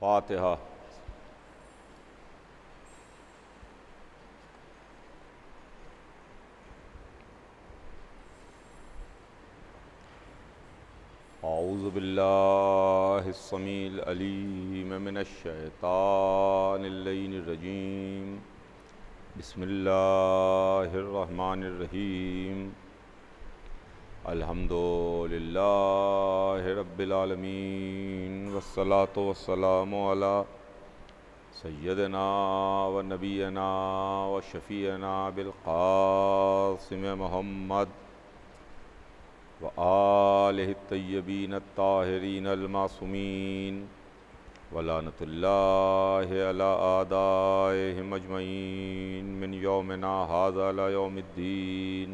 फातिहा। औज़ु बिल्लाहिस समील अलीम मिनश शैतानिर रजीम। बिस्मिल्लाहिर रहमानिर रहीम। अल्हम्दुलिल्लाहि रब्बिल आलमीन वस्सलातु वस्सलामु अला सय्यदना व नबीना व शफ़ीना बिल क़ासिम मुहम्मद व आलिहि तय्यबीन ताहिरीन अल मासूमीन व लानतुल्लाहि अला आदाइहिम अजमईन मिन यौमिना हाज़ा इला यौमिद्दीन।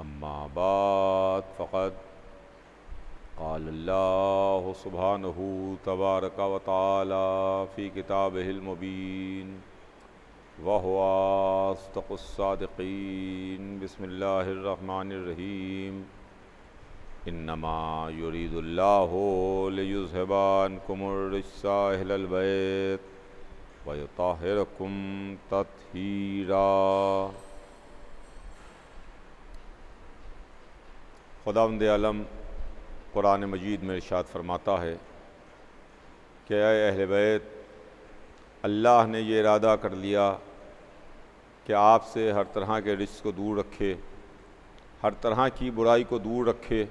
अम्मा बाद फ़क़द क़ाल अल्लाहु सुब्हानहु तबारक व तआला फ़ी किताबिहिल मुबीन व हुवा अस्दक़ुस सादिक़ीन। बिस्मिल्लाहिर रहमानिर रहीम। इन्नमा युरीदुल्लाहु लियुज़हिबा अन्कुमुर रिज्सा अहलल बैत व युत्तहिरकुम तत्हीरा। खुदावंद आलम कुरान मजीद में इरशाद फरमाता है कि ऐ अहले बैत, अल्लाह ने ये इरादा कर लिया कि आपसे हर तरह के रिज्क को दूर रखे, हर तरह की बुराई को दूर रखे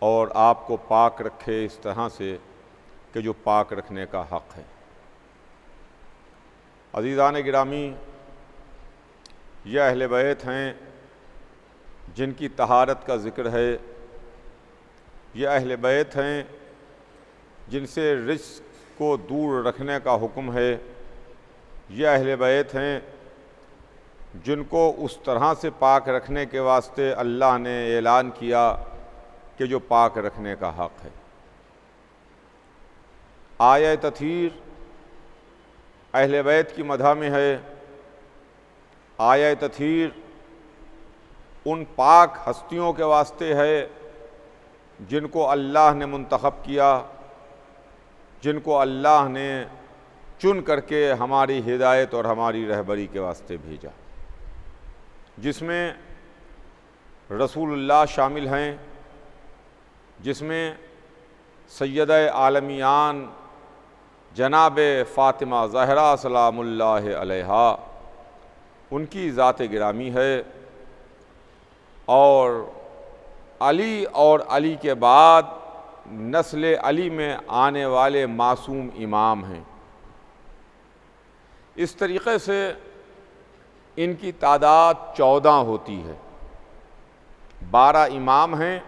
और आपको पाक रखे इस तरह से कि जो पाक रखने का हक़ है। अज़ीज़ान गिरामी, ये अहले बैत हैं जिनकी तहारत का ज़िक्र है। ये अहले बैत हैं जिनसे रिज़्क़ को दूर रखने का हुक्म है। ये अहले बैत हैं जिनको उस तरह से पाक रखने के वास्ते अल्लाह ने ऐलान किया कि जो पाक रखने का हक़ है। आया तथहीर अहले बैत की मदह में है। आया तथहीर उन पाक हस्तियों के वास्ते है जिनको अल्लाह ने मुंतखब किया, जिनको अल्लाह ने चुन करके हमारी हिदायत और हमारी रहबरी के वास्ते भेजा, जिसमें रसूलुल्लाह शामिल हैं, जिसमें सैयद आलमियान जनाब फ़ातिमा ज़हरा सलामुल्लाह अलैहा उनकी ज़ात गिरामी है, और अली के बाद नस्ल अली में आने वाले मासूम इमाम हैं। इस तरीक़े से इनकी तादाद 14 होती है। 12 इमाम हैं,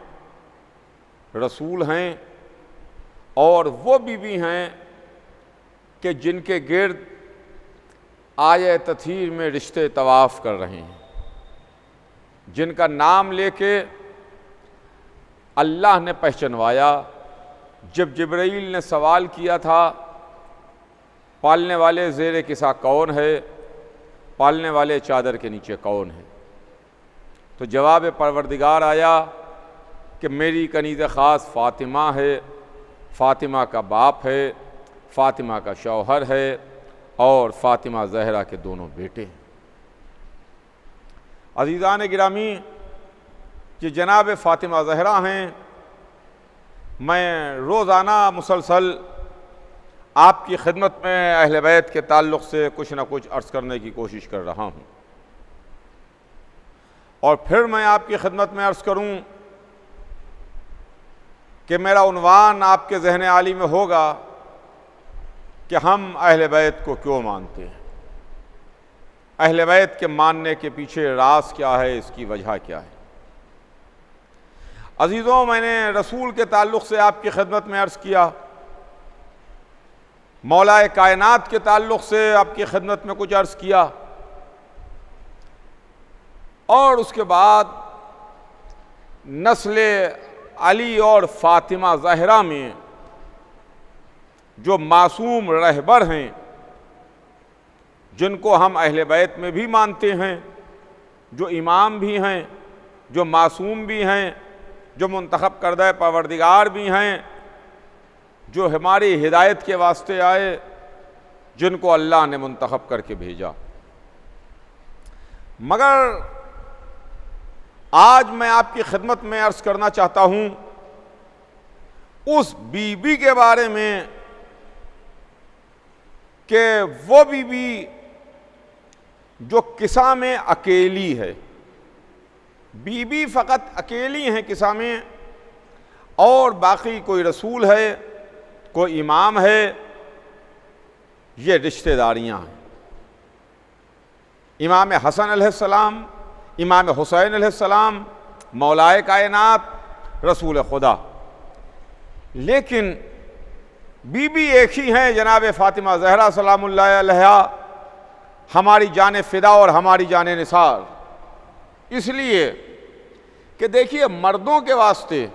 रसूल हैं और वो बीवी हैं कि जिनके गिर्द आया तथहीर में रिश्ते तवाफ़ कर रहे हैं, जिनका नाम लेके अल्लाह ने पहचानवाया। जब जिब्राईल ने सवाल किया था पालने वाले ज़ेरे किसा कौन है, पालने वाले चादर के नीचे कौन है, तो जवाब परवरदिगार आया कि मेरी कनीज़ ख़ास फ़ातिमा है, फ़ातिमा का बाप है, फ़ातिमा का शौहर है और फ़ातिमा ज़हरा के दोनों बेटे हैं। अज़ीज़ान गिरामी, कि जनाब फ़ातिमा ज़हरा हैं, मैं रोज़ाना मुसलसल आपकी खिदमत में अहले बैत के ताल्लुक़ से कुछ ना कुछ अर्ज़ करने की कोशिश कर रहा हूँ। और फिर मैं आपकी खिदमत में अर्ज़ करूँ कि मेरा उन्वान आपके ज़हन आली में होगा कि हम अहले बैत को क्यों मानते हैं, अहले बैत के मानने के पीछे राज क्या है, इसकी वजह क्या है। अजीज़ों, मैंने रसूल के ताल्लुक़ से आपकी खिदमत में अर्ज़ किया, मौलाए कायनात के ताल्लुक़ से आपकी खिदमत में कुछ अर्ज़ किया, और उसके बाद नस्ल अली और फ़ातिमा ज़हरा में जो मासूम रहबर हैं, जिनको हम अहले बैत में भी मानते हैं, जो इमाम भी हैं, जो मासूम भी हैं, जो मुंतखब करदा परवरदिगार भी हैं, जो हमारी हिदायत के वास्ते आए, जिनको अल्लाह ने मुंतखब करके भेजा। मगर आज मैं आपकी खिदमत में अर्ज करना चाहता हूं उस बीबी के बारे में कि वो बीबी जो किस्सा में अकेली है। बीबी फ़कत अकेली हैं किस्सा में, और बाकी कोई रसूल है, कोई इमाम है, ये रिश्तेदारियां हैं। इमाम हसन अलैहिस्सलाम, इमाम हुसैन अलैहिस्सलाम, मौलाए कायनात, रसूल खुदा। लेकिन बीबी एक ही हैं, जनाब फ़ातिमा ज़हरा सलामुल्लाह अलैहा, हमारी जान फ़िदा और हमारी जान निसार। इसलिए कि देखिए, मर्दों के वास्ते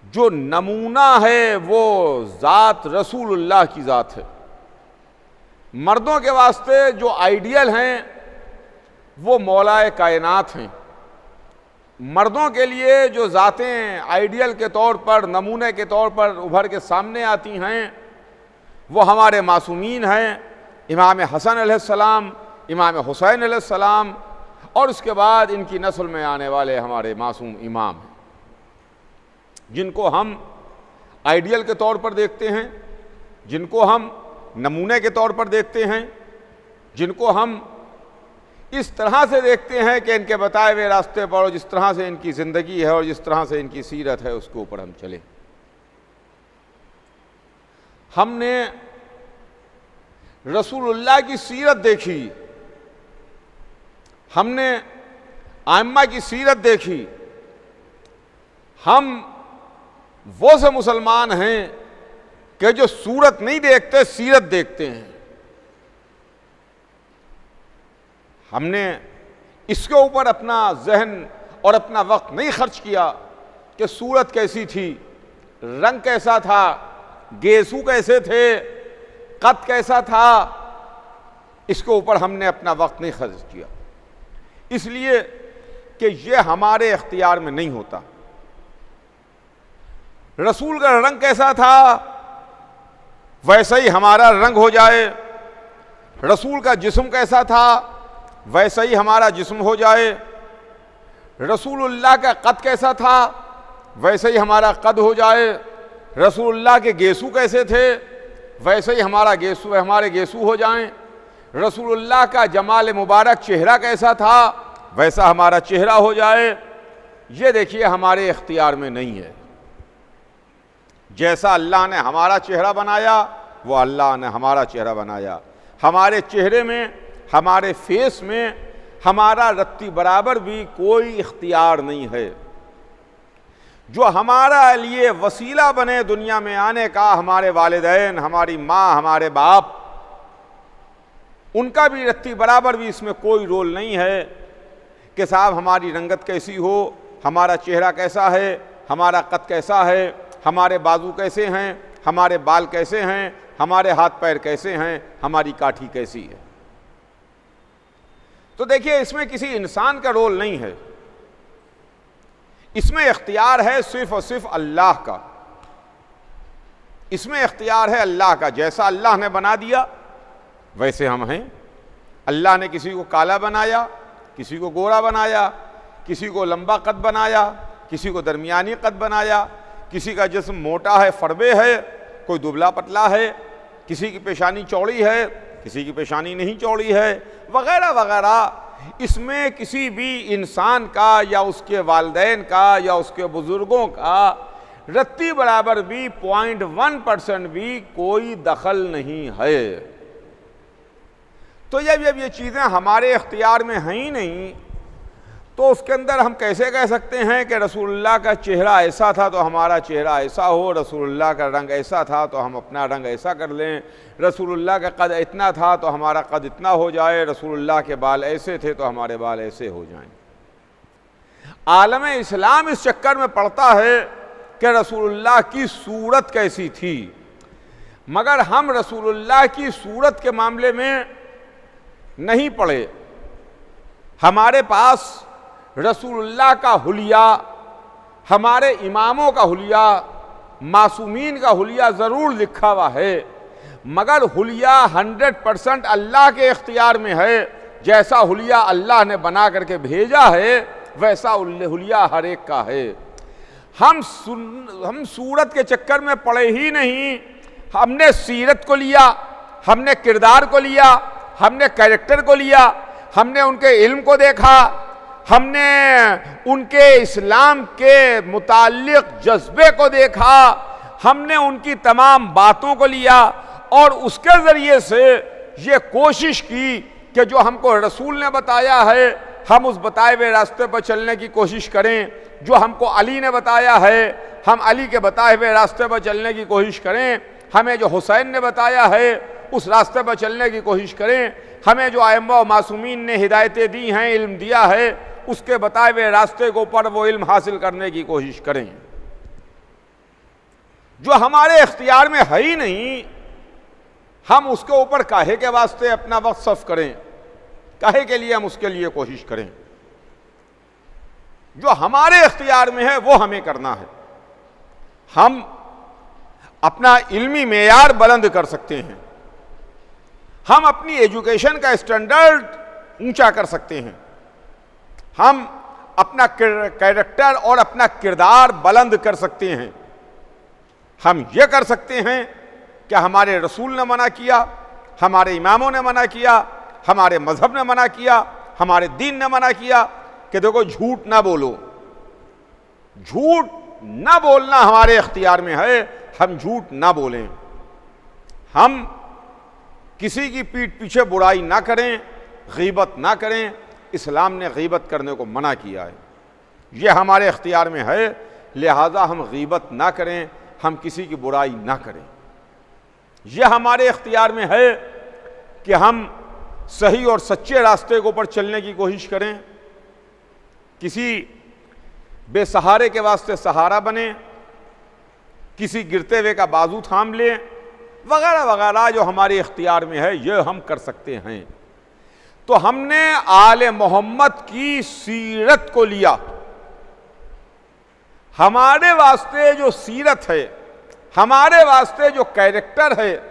जो नमूना है वो ज़ात रसूलुल्लाह की ज़ात है। मर्दों के वास्ते जो आइडियल हैं वो मौलाए कायनात हैं। मर्दों के लिए जो ज़ातें आइडियल के तौर पर, नमूने के तौर पर उभर के सामने आती हैं वो हमारे मासूमीन हैं, इमाम हसन अलैहिस्सलाम, इमाम हुसैन अलैहिस्सलाम, और उसके बाद इनकी नस्ल में आने वाले हमारे मासूम इमाम हैं, जिनको हम आइडियल के तौर पर देखते हैं, जिनको हम नमूने के तौर पर देखते हैं, जिनको हम इस तरह से देखते हैं कि इनके बताए हुए रास्ते पर और जिस तरह से इनकी ज़िंदगी है और जिस तरह से इनकी सीरत है उसके ऊपर हम चलें। हमने रसूलुल्लाह की सीरत देखी, हमने आइम्मा की सीरत देखी। हम वो से मुसलमान हैं कि जो सूरत नहीं देखते, सीरत देखते हैं। हमने इसके ऊपर अपना जहन और अपना वक्त नहीं खर्च किया कि सूरत कैसी थी, रंग कैसा था, गेसू कैसे थे, कद कैसा था। इसके ऊपर हमने अपना वक्त नहीं खर्च किया, इसलिए कि ये हमारे इख्तियार में नहीं होता। रसूल का रंग कैसा था वैसा ही हमारा रंग हो जाए, रसूल का जिस्म कैसा था वैसा ही हमारा जिस्म हो जाए, रसूलुल्लाह का कद कैसा था वैसे ही हमारा कद हो जाए, रसूलुल्लाह के गेसू कैसे थे वैसे ही हमारे गेसू हो जाएं, रसूलुल्लाह का जमाल मुबारक चेहरा कैसा था वैसा हमारा चेहरा हो जाए। ये देखिए हमारे इख्तियार में नहीं है। जैसा अल्लाह ने हमारा चेहरा बनाया वो अल्लाह ने हमारा चेहरा बनाया। हमारे चेहरे में, हमारे फेस में हमारा रत्ती बराबर भी कोई इख्तियार नहीं है। जो हमारा लिए वसीला बने दुनिया में आने का, हमारे वालिदैन, हमारी माँ, हमारे बाप, उनका भी रत्ती बराबर भी इसमें कोई रोल नहीं है कि साहब हमारी रंगत कैसी हो, हमारा चेहरा कैसा है, हमारा कद कैसा है, हमारे बाजू कैसे हैं, हमारे बाल कैसे हैं, हमारे हाथ पैर कैसे हैं, हमारी काठी कैसी है। तो देखिए इसमें किसी इंसान का रोल नहीं है, इसमें इख्तियार है सिर्फ और सिर्फ अल्लाह का। इसमें इख्तियार है अल्लाह का। जैसा अल्लाह ने बना दिया वैसे हम हैं। अल्लाह ने किसी को काला बनाया, किसी को गोरा बनाया, किसी को लंबा कद बनाया, किसी को दरमियानी कद बनाया, किसी का जिस्म मोटा है, फरबे है, कोई दुबला पतला है, किसी की पेशानी चौड़ी है, किसी की पेशानी नहीं चौड़ी है, वगैरह वगैरह। इसमें किसी भी इंसान का या उसके वालिदैन का या उसके बुजुर्गों का रत्ती बराबर भी 0.1% भी कोई दखल नहीं है। तो जब ये चीज़ें हमारे इख्तियार में हैं ही नहीं, तो उसके अंदर हम कैसे कह सकते हैं कि रसूलुल्लाह का चेहरा ऐसा था तो हमारा चेहरा ऐसा हो, रसूलुल्लाह का रंग ऐसा था तो हम अपना रंग ऐसा कर लें, रसूलुल्लाह का कद इतना था तो हमारा कद इतना हो जाए, रसूलुल्लाह के बाल ऐसे थे तो हमारे बाल ऐसे हो जाएं। आलम इस्लाम इस चक्कर में पड़ता है कि रसूलुल्लाह की सूरत कैसी थी, मगर हम रसूलुल्लाह की सूरत के मामले में नहीं पड़े। हमारे पास रसूलुल्लाह का हुलिया, हमारे इमामों का हुलिया, मासूमीन का हुलिया ज़रूर लिखा हुआ है, मगर हुलिया 100% अल्लाह के इख्तियार में है। जैसा हुलिया अल्लाह ने बना करके भेजा है वैसा हुलिया हर एक का है। हम सूरत के चक्कर में पड़े ही नहीं, हमने सीरत को लिया, हमने किरदार को लिया, हमने कैरेक्टर को लिया, हमने उनके इल्म को देखा, हमने उनके इस्लाम के मुताल्लिक जज्बे को देखा, हमने उनकी तमाम बातों को लिया और उसके ज़रिए से ये कोशिश की कि जो हमको रसूल ने बताया है हम उस बताए हुए रास्ते पर चलने की कोशिश करें, जो हमको अली ने बताया है हम अली के बताए हुए रास्ते पर चलने की कोशिश करें, हमें जो हुसैन ने बताया है उस रास्ते पर चलने की कोशिश करें, हमें जो आइम्मा व मासूमीन ने हिदायतें दी हैं, इल्म दिया है, उसके बताए हुए रास्ते के ऊपर वो इल्म हासिल करने की कोशिश करें। जो हमारे इख्तियार में है ही नहीं, हम उसके ऊपर काहे के वास्ते अपना वक्त सर्फ करें, काहे के लिए हम उसके लिए कोशिश करें। जो हमारे इख्तियार में है वो हमें करना है। हम अपना इल्मी मेयार बुलंद कर सकते हैं, हम अपनी एजुकेशन का स्टैंडर्ड ऊंचा कर सकते हैं, हम अपना कैरेक्टर और अपना किरदार बुलंद कर सकते हैं। हम ये कर सकते हैं कि हमारे रसूल ने मना किया, हमारे इमामों ने मना किया, हमारे मजहब ने मना किया, हमारे दीन ने मना किया कि देखो झूठ ना बोलो। झूठ ना बोलना हमारे इख्तियार में है, हम झूठ ना बोलें, हम किसी की पीठ पीछे बुराई ना करें, गीबत ना करें। इस्लाम ने गीबत करने को मना किया है, ये हमारे इख्तियार में है, लिहाजा हम गीबत ना करें, हम किसी की बुराई ना करें। यह हमारे इख्तियार में है कि हम सही और सच्चे रास्ते के ऊपर चलने की कोशिश करें, किसी बेसहारे के वास्ते सहारा बने, किसी गिरते हुए का बाजू थाम लें, वगैरह वगैरह जो हमारे इख्तियार में है ये हम कर सकते हैं। तो हमने आले मोहम्मद की सीरत को लिया, हमारे वास्ते जो सीरत है, हमारे वास्ते जो कैरेक्टर है,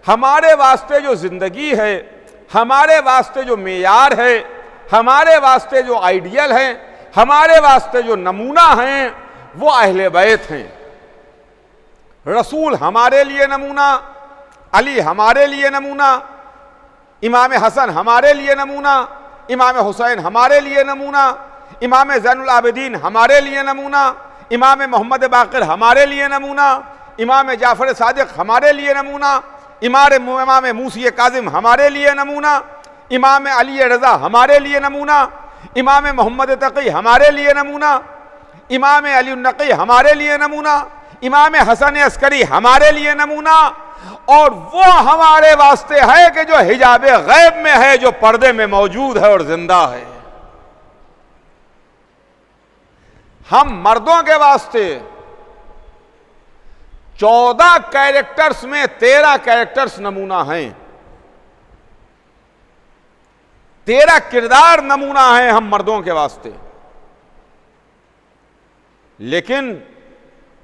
हमारे वास्ते जो जिंदगी है, हमारे वास्ते जो मेयार है, हमारे वास्ते जो आइडियल है, हमारे वास्ते जो नमूना है, वो अहले बैत हैं। रसूल हमारे लिए नमूना, अली हमारे लिए नमूना, इमाम हसन हमारे लिए नमूना, इमाम हुसैन हमारे लिए नमूना, इमाम ज़ैनुल आबिदीन हमारे लिए नमूना, इमाम मोहम्मद बाक़िर हमारे लिए नमूना, इमाम जाफ़र सादिक हमारे लिए नमूना, इमाम मूसी काज़िम हमारे लिए नमूना, इमाम अली रज़ा हमारे लिए नमूना, इमाम मोहम्मद तक़ी हमारे लिए नमूना, इमाम अली नक़ी हमारे लिए नमूना, इमाम हसन अस्करी हमारे लिए नमूना। और वो हमारे वास्ते है कि जो हिजाबे गैब में है, जो पर्दे में मौजूद है और जिंदा है। हम मर्दों के वास्ते 14 कैरेक्टर्स में 13 कैरेक्टर्स नमूना हैं, 13 किरदार नमूना है हम मर्दों के वास्ते। लेकिन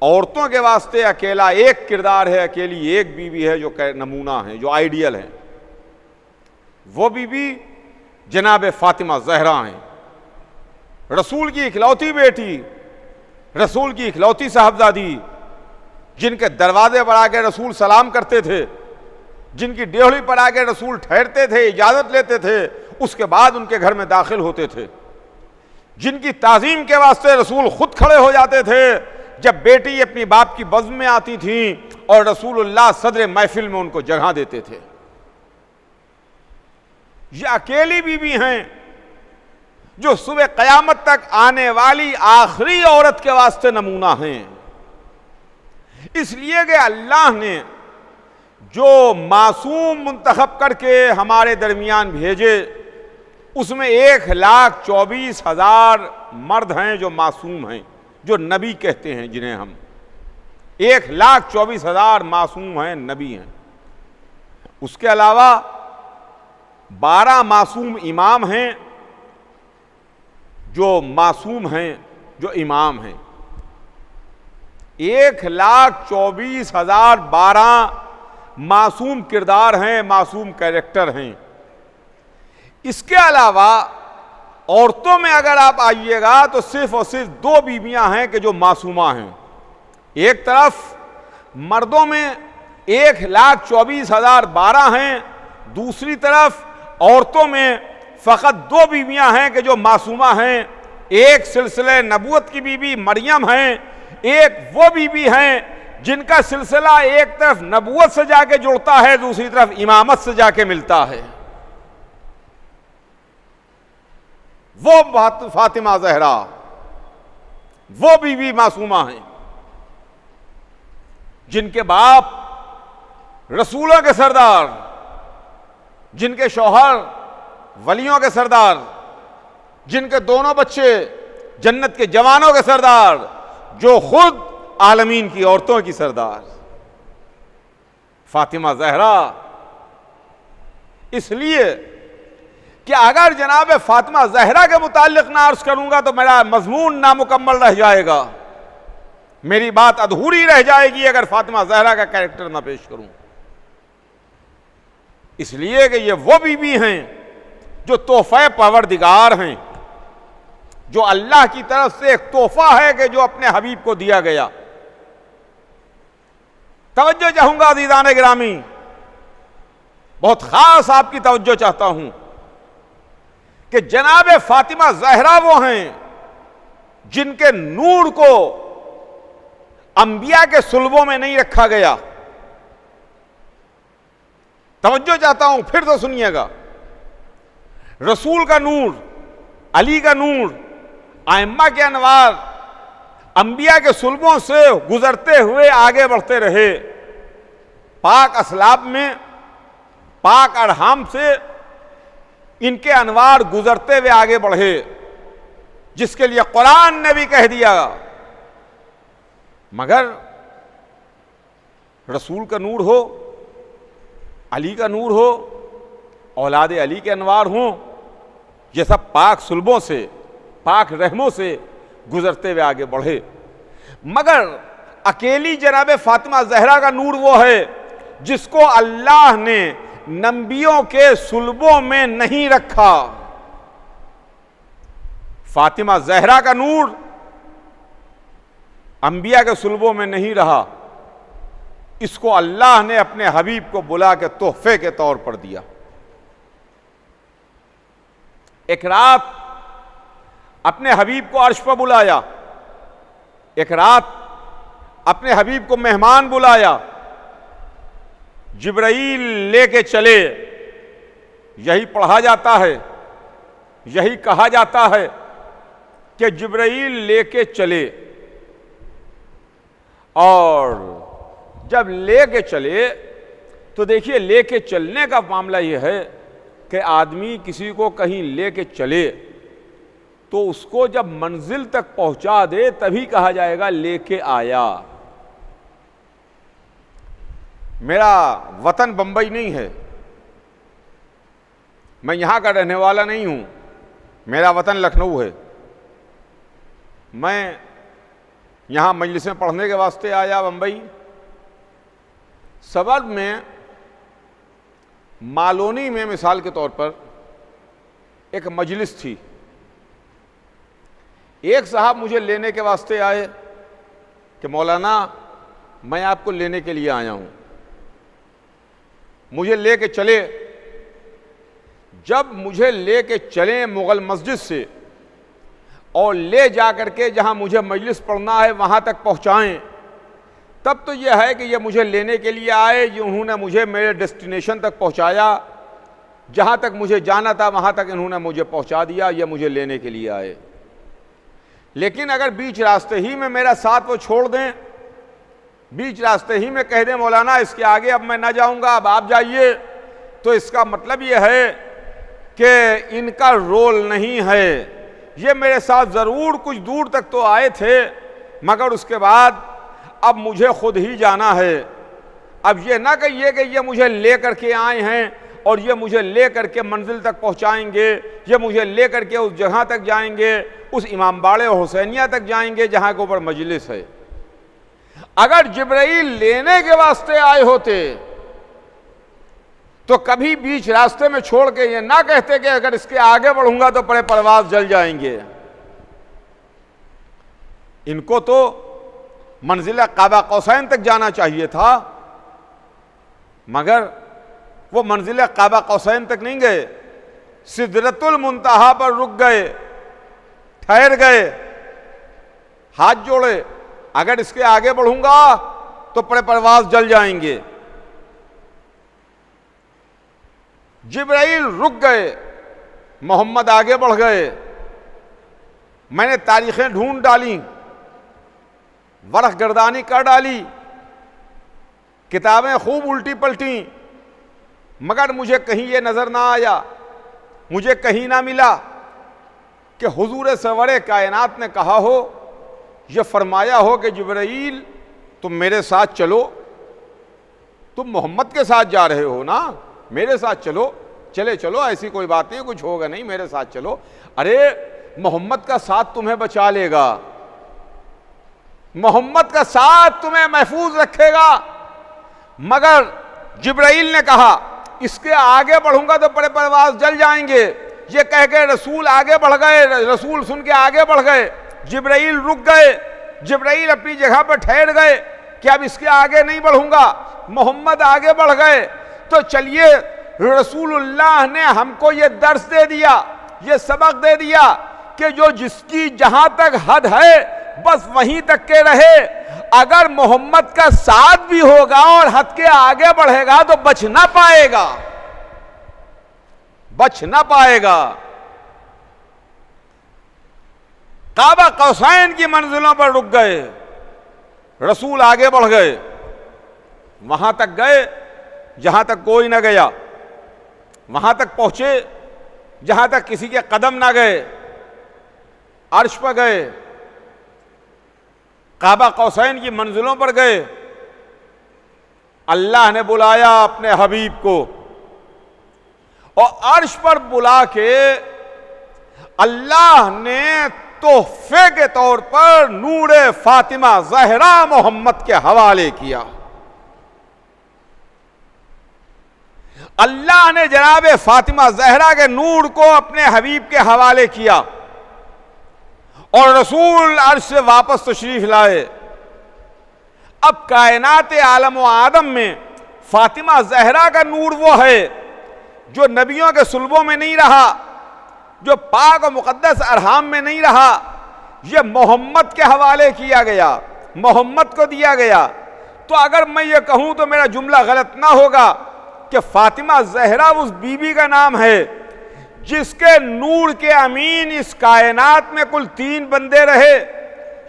औरतों के वास्ते अकेला एक किरदार है, अकेली एक बीवी है जो नमूना है, जो आइडियल है। वो बीवी जनाब फातिमा ज़हरा हैं, रसूल की इकलौती बेटी, रसूल की इकलौती साहबजादी, जिनके दरवाजे पर आके रसूल सलाम करते थे, जिनकी डेहड़ी पर आके रसूल ठहरते थे, इजाज़त लेते थे, उसके बाद उनके घर में दाखिल होते थे, जिनकी ताज़ीम के वास्ते रसूल खुद खड़े हो जाते थे जब बेटी अपनी बाप की बज़्म में आती थी और रसूलुल्लाह सदर महफिल में उनको जगह देते थे। ये अकेली बीवी हैं जो सुबह क़यामत तक आने वाली आखिरी औरत के वास्ते नमूना हैं। इसलिए कि अल्लाह ने जो मासूम मुंतखब करके हमारे दरमियान भेजे, उसमें 1,24,000 मर्द हैं जो मासूम हैं, जो नबी कहते हैं, जिन्हें हम 1,24,000 मासूम हैं, नबी हैं। उसके अलावा 12 मासूम इमाम हैं, जो मासूम हैं, जो इमाम हैं। 1,24,012 मासूम किरदार हैं, मासूम कैरेक्टर हैं। इसके अलावा औरतों में अगर आप आइएगा तो सिर्फ और सिर्फ 2 बीवियां हैं कि जो मासूमा हैं। एक तरफ मर्दों में 1,24,012 हैं, दूसरी तरफ औरतों में फ़कत 2 बीवियां हैं कि जो मासूमा हैं। एक सिलसिले नबूवत की बीबी मरियम हैं, एक वो बीबी हैं जिनका सिलसिला एक तरफ नबूवत से जाके जुड़ता है, दूसरी तरफ इमामत से जाके मिलता है। वो फातिमा ज़हरा, वो बीवी मासूमा हैं जिनके बाप रसूलों के सरदार, जिनके शौहर वलियों के सरदार, जिनके दोनों बच्चे जन्नत के जवानों के सरदार, जो खुद आलमीन की औरतों की सरदार फातिमा ज़हरा। इसलिए कि अगर जनाब फातिमा ज़हरा के मुताल्लिक ना अर्ज करूंगा तो मेरा मजमून नामुकम्मल रह जाएगा, मेरी बात अधूरी रह जाएगी अगर फातिमा ज़हरा का कैरेक्टर ना पेश करूं। इसलिए कि ये वो बीबी हैं जो तोहफे परवरदिगार हैं, जो अल्लाह की तरफ से एक तोहफा है कि जो अपने हबीब को दिया गया। तवज्जो चाहूंगा अज़ीज़ान गिरामी, बहुत खास आपकी तवज्जो चाहता हूं कि जनाब फातिमा ज़हरा वो हैं जिनके नूर को अंबिया के सुल्बों में नहीं रखा गया। तवज्जो चाहता हूं, फिर तो सुनिएगा। रसूल का नूर, अली का नूर, आइम्मा के अनवार अंबिया के सुल्बों से गुजरते हुए आगे बढ़ते रहे। पाक असलाब में, पाक अरहाम से इनके अनवार गुजरते हुए आगे बढ़े, जिसके लिए कुरान ने भी कह दिया मगर रसूल का नूर हो, अली का नूर हो, औलाद अली के अनवार हों, ये सब पाक सुल्बों से, पाक रहमों से गुजरते हुए आगे बढ़े। मगर अकेली जनाब फातिमा ज़हरा का नूर वो है जिसको अल्लाह ने नबियों के सुल्बों में नहीं रखा। फातिमा ज़हरा का नूर अंबिया के सुल्बों में नहीं रहा, इसको अल्लाह ने अपने हबीब को बुला के तोहफे के तौर पर दिया। एक रात अपने हबीब को अर्श पर बुलाया, एक रात अपने हबीब को मेहमान बुलाया, जिब्राईल लेके चले। यही पढ़ा जाता है, यही कहा जाता है कि जिब्राईल लेके चले। और जब लेके चले तो देखिए, लेके चलने का मामला यह है कि आदमी किसी को कहीं लेके चले तो उसको जब मंजिल तक पहुंचा दे तभी कहा जाएगा लेके आया। मेरा वतन बंबई नहीं है, मैं यहां का रहने वाला नहीं हूं, मेरा वतन लखनऊ है। मैं यहां मजलिस में पढ़ने के वास्ते आया बंबई। सबब में मालोनी में मिसाल के तौर पर एक मजलिस थी। एक साहब मुझे लेने के वास्ते आए कि मौलाना मैं आपको लेने के लिए आया हूं। मुझे लेके चले। जब मुझे लेके चले मुगल मस्जिद से और ले जा करके जहां मुझे मजलिस पढ़ना है वहां तक पहुंचाएं, तब तो यह है कि ये मुझे लेने के लिए आए, इन्होंने मुझे मेरे डेस्टिनेशन तक पहुंचाया, जहां तक मुझे जाना था वहां तक इन्होंने मुझे पहुंचा दिया, ये मुझे लेने के लिए आए। लेकिन अगर बीच रास्ते ही में मेरा साथ वो छोड़ दें, बीच रास्ते ही में कह दें मौलाना इसके आगे अब मैं ना जाऊंगा, अब आप जाइए, तो इसका मतलब यह है कि इनका रोल नहीं है। ये मेरे साथ ज़रूर कुछ दूर तक तो आए थे, मगर उसके बाद अब मुझे खुद ही जाना है। अब ये ना कहिए कि ये मुझे ले करके आए हैं और ये मुझे ले करके मंजिल तक पहुंचाएंगे, ये मुझे ले करके उस जगह तक जाएंगे, उस इमाम बाड़े हुसैनिया तक जाएंगे जहाँ के ऊपर मजलिस है। अगर जिब्राइल लेने के वास्ते आए होते तो कभी बीच रास्ते में छोड़ के ये ना कहते कि अगर इसके आगे बढ़ूंगा तो बड़े परवाज़ जल जाएंगे। इनको तो मंजिला काबा कौसैन तक जाना चाहिए था, मगर वो मंजिला काबा कौसैन तक नहीं गए, सिदरतुल मुंतहा पर रुक गए, ठहर गए, हाथ जोड़े, अगर इसके आगे बढ़ूंगा तो बड़े परवाज़ जल जाएंगे। जिब्राइल रुक गए, मोहम्मद आगे बढ़ गए। मैंने तारीखें ढूंढ डाली, वरख गर्दानी कर डाली, किताबें खूब उल्टी पलटी, मगर मुझे कहीं ये नज़र ना आया, मुझे कहीं ना मिला कि हुजूर सरवरे कायनात ने कहा हो, ये फरमाया हो कि जिब्राइल तुम मेरे साथ चलो, तुम मोहम्मद के साथ जा रहे हो ना, मेरे साथ चलो, चले चलो, ऐसी कोई बात नहीं, कुछ होगा नहीं, मेरे साथ चलो। अरे मोहम्मद का साथ तुम्हें बचा लेगा, मोहम्मद का साथ तुम्हें महफूज रखेगा। मगर जिब्राइल ने कहा इसके आगे बढ़ूंगा तो बड़े परवाज़ जल जाएंगे। ये कह के रसूल आगे बढ़ गए, रसूल सुन के आगे बढ़ गए, जिब्राइल रुक गए, जिब्राइल अपनी जगह पर ठहर गए कि अब इसके आगे नहीं बढ़ूंगा। मोहम्मद आगे बढ़ गए। तो चलिए, रसूलुल्लाह ने हमको ये दर्स दे दिया, ये सबक दे दिया कि जो जिसकी जहां तक हद है बस वहीं तक के रहे। अगर मोहम्मद का साथ भी होगा और हद के आगे बढ़ेगा तो बच ना पाएगा, बच ना पाएगा। काबा कौसैन की मंजिलों पर रुक गए, रसूल आगे बढ़ गए, वहां तक गए जहां तक कोई ना गया, वहां तक पहुंचे जहां तक किसी के कदम ना गए, अर्श पर गए, काबा कौसैन की मंजिलों पर गए। अल्लाह ने बुलाया अपने हबीब को और अर्श पर बुला के अल्लाह ने तोहफे के तौर पर नूरे फातिमा ज़हरा मोहम्मद के हवाले किया। अल्लाह ने जनाब फातिमा ज़हरा के नूर को अपने हबीब के हवाले किया और रसूल अर्श से वापस तशरीफ लाए। अब कायनात आलम व आदम में फातिमा ज़हरा का नूर वो है जो नबियों के सुल्बों में नहीं रहा, जो पाक और मुक़द्दस अरहाम में नहीं रहा, ये मोहम्मद के हवाले किया गया, मोहम्मद को दिया गया। तो अगर मैं ये कहूँ तो मेरा जुमला गलत ना होगा कि फातिमा ज़हरा उस बीबी का नाम है जिसके नूर के अमीन इस कायनात में कुल 3 बंदे रहे,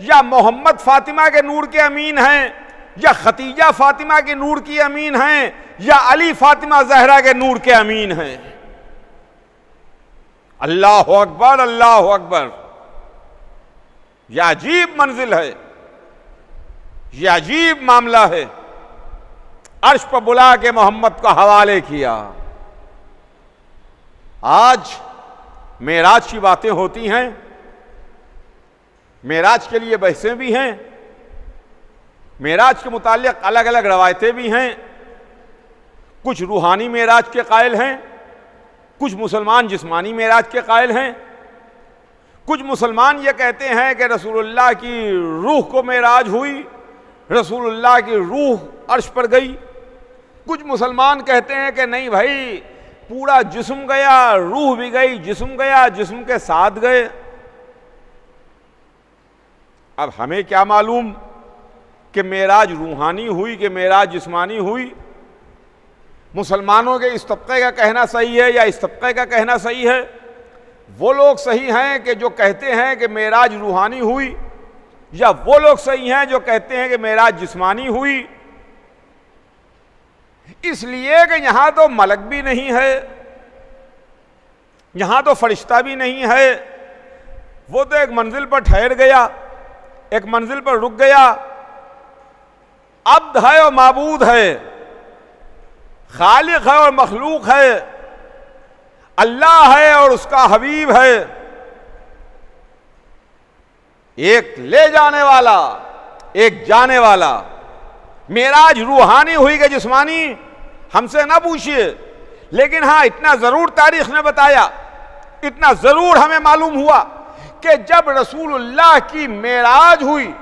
या मोहम्मद फातिमा के नूर के अमीन हैं, या खतीजा फातिमा के नूर की अमीन हैं, या अली फातिमा ज़हरा के नूर के अमीन हैं। अल्लाह अकबर, अल्लाह अकबर। यह अजीब मंजिल है, यह अजीब मामला है। अर्श पर बुला के मोहम्मद को हवाले किया। आज मेराज की बातें होती हैं, मेराज के लिए बहसें भी हैं, मेराज के मुताल्लिक अलग अलग रवायतें भी हैं। कुछ रूहानी मेराज के कायल हैं, कुछ मुसलमान जिस्मानी मेराज के कायल हैं। कुछ मुसलमान ये कहते हैं कि रसूलुल्लाह की रूह को मेराज हुई, रसूलुल्लाह की रूह अर्श पर गई। कुछ मुसलमान कहते हैं कि नहीं भाई, पूरा जिस्म गया, रूह भी गई, जिस्म गया, जिस्म के साथ गए। अब हमें क्या मालूम कि मेराज रूहानी हुई कि मेराज जिस्मानी हुई। मुसलमानों के इस तबके का कहना सही है या इस तबके का कहना सही है? वो लोग सही हैं कि जो कहते हैं कि मेराज रूहानी हुई, या वो लोग सही हैं जो कहते हैं कि मेराज जिस्मानी हुई? इसलिए कि यहां तो मलक भी नहीं है, यहां तो फरिश्ता भी नहीं है। वो तो एक मंजिल पर ठहर गया, एक मंजिल पर रुक गया। अब्द है और माबूद है, खालिक है और मखलूक है, अल्लाह है और उसका हबीब है। एक ले जाने वाला, एक जाने वाला। मेराज रूहानी हुई कि जिस्मानी, हमसे ना पूछिए। लेकिन हाँ, इतना जरूर तारीख ने बताया, इतना जरूर हमें मालूम हुआ कि जब रसूलुल्लाह की मेराज हुई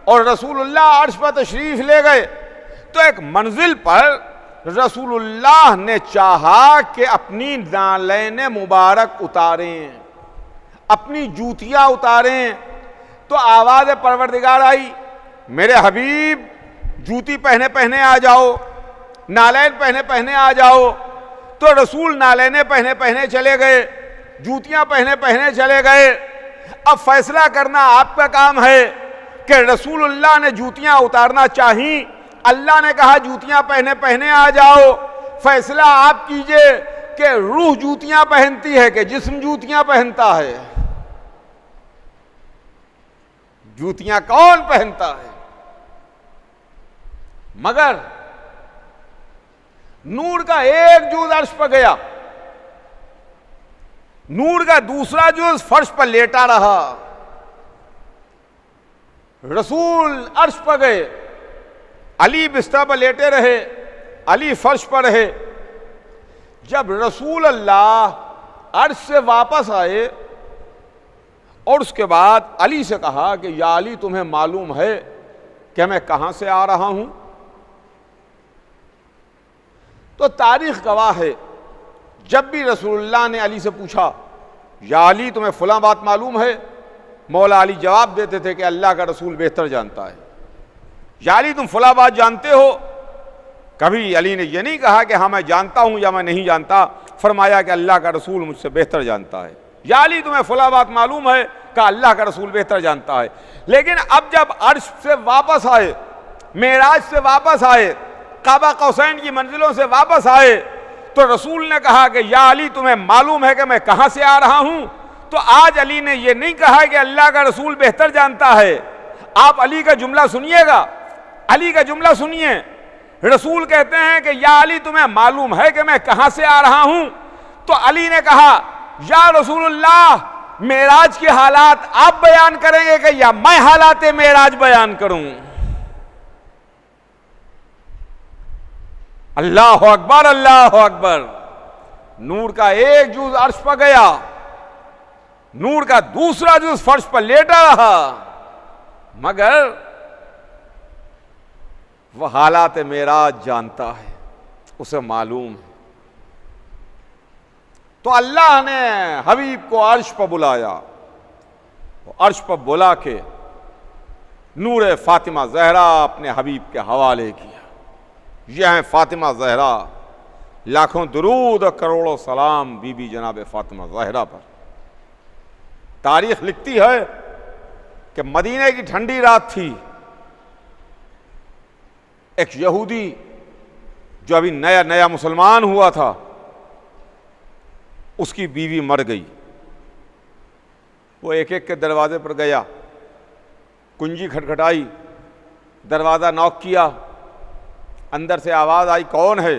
और रसूलुल्लाह अर्श पर तशरीफ ले गए, तो एक मंजिल पर रसूलुल्लाह ने चाहा कि अपनी नालैन मुबारक उतारें, अपनी जूतियां उतारें। तो आवाज़ परवरदिगार आई, मेरे हबीब जूती पहने पहने आ जाओ, नालैन पहने पहने आ जाओ। तो रसूल नालैने पहने पहने चले गए, जूतियां पहने पहने चले गए। अब फैसला करना आपका काम है कि रसूलुल्लाह ने जूतियां उतारना चाही, अल्लाह ने कहा जूतियां पहने पहने आ जाओ। फैसला आप कीजिए कि रूह जूतियां पहनती है कि जिस्म जूतियां पहनता है। जूतियां कौन पहनता है? मगर नूर का एक जुज अर्श पर गया, नूर का दूसरा जुज फर्श पर लेटा रहा। रसूल अर्श पर गए, अली बिस्तर पर लेटे रहे, अली फर्श पर रहे। जब रसूल अल्लाह अर्श से वापस आए और उसके बाद अली से कहा कि या अली, तुम्हें मालूम है कि मैं कहां से आ रहा हूं? तो तारीख गवाह है, जब भी रसूलुल्लाह ने अली से पूछा या अली तुम्हें फलां बात मालूम है, मौला अली जवाब देते थे कि अल्लाह का रसूल बेहतर जानता है। या अली तुम फलां बात जानते हो? कभी अली ने यह नहीं कहा कि हाँ मैं जानता हूं या मैं नहीं जानता, फरमाया कि अल्लाह का रसूल मुझसे बेहतर जानता है। या अली तुम्हें फलां बात मालूम है? कि अल्लाह का रसूल बेहतर जानता है। लेकिन अब जब अर्श से वापस आए, मेराज से वापस आए, काबा कौसैन की मंजिलों से वापस आए, तो रसूल ने कहा कि या अली तुम्हें मालूम है कि मैं कहां से आ रहा हूं? तो आज अली ने यह नहीं कहा कि अल्लाह का रसूल बेहतर जानता है। आप अली का जुमला सुनिएगा, अली का जुमला सुनिए। रसूल कहते हैं कि या अली तुम्हें मालूम है कि मैं कहां से आ रहा हूं? तो अली ने कहा या रसूलुल्लाह, मेराज के हालात आप बयान करेंगे कि या मैं हालात मेराज बयान करूं? अल्लाह अकबर, अल्लाह अकबर। नूर का एक जुज अर्श पर गया, नूर का दूसरा जुज फर्श पर लेटा रहा, मगर वह हालात मेराज जानता है, उसे मालूम है। तो अल्लाह ने हबीब को अर्श पर बुलाया, अर्श पर बुला के नूर फातिमा जहरा अपने हबीब के हवाले किया। यह है फातिमा जहरा, लाखों दुरूद और करोड़ों सलाम बीबी जनाब फातिमा जहरा पर। तारीख लिखती है कि मदीने की ठंडी रात थी, एक यहूदी जो अभी नया नया मुसलमान हुआ था, उसकी बीवी मर गई। वो एक एक के दरवाजे पर गया, कुंजी खटखटाई, दरवाज़ा नॉक किया, अंदर से आवाज़ आई कौन है?